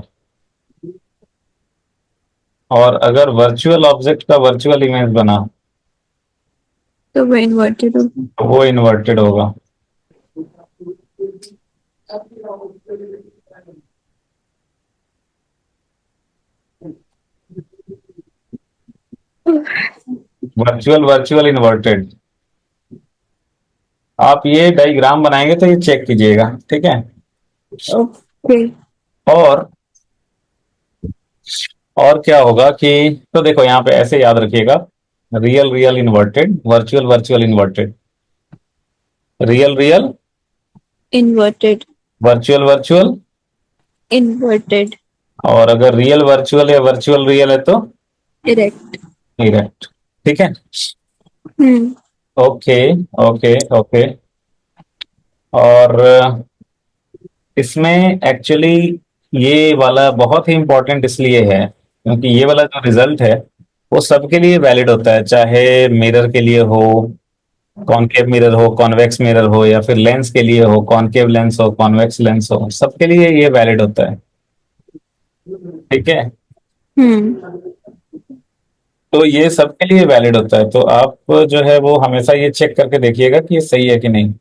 और अगर वर्चुअल ऑब्जेक्ट का वर्चुअल इमेज बना तो वो इन्वर्टेड होगा। तो वो इन्वर्टेड होगा। Virtual virtual inverted. आप ये डायग्राम बनाएंगे तो ये चेक कीजिएगा, ठीक है। ओके। और और क्या होगा कि, तो देखो यहाँ पे ऐसे याद रखिएगा, real real inverted, virtual virtual inverted, real real, inverted, virtual virtual, inverted, और अगर रियल वर्चुअल या वर्चुअल रियल है तो इरेक्ट। इरेक्ट, ठीक है। हम्म। Okay okay okay. और इसमें एक्चुअली ये वाला बहुत ही इंपॉर्टेंट इसलिए है क्योंकि ये वाला जो रिजल्ट है वो सबके लिए वैलिड होता है, चाहे मिरर के लिए हो, कॉनकेव मिरर हो, कॉन्वेक्स मिरर हो, या फिर लेंस के लिए हो, कॉनकेव लेंस हो, कॉन्वेक्स लेंस हो, सबके लिए ये वैलिड होता है, ठीक है। हम्म। तो ये सबके लिए वैलिड होता है, तो आप जो है वो हमेशा ये चेक करके देखिएगा कि ये सही है कि नहीं।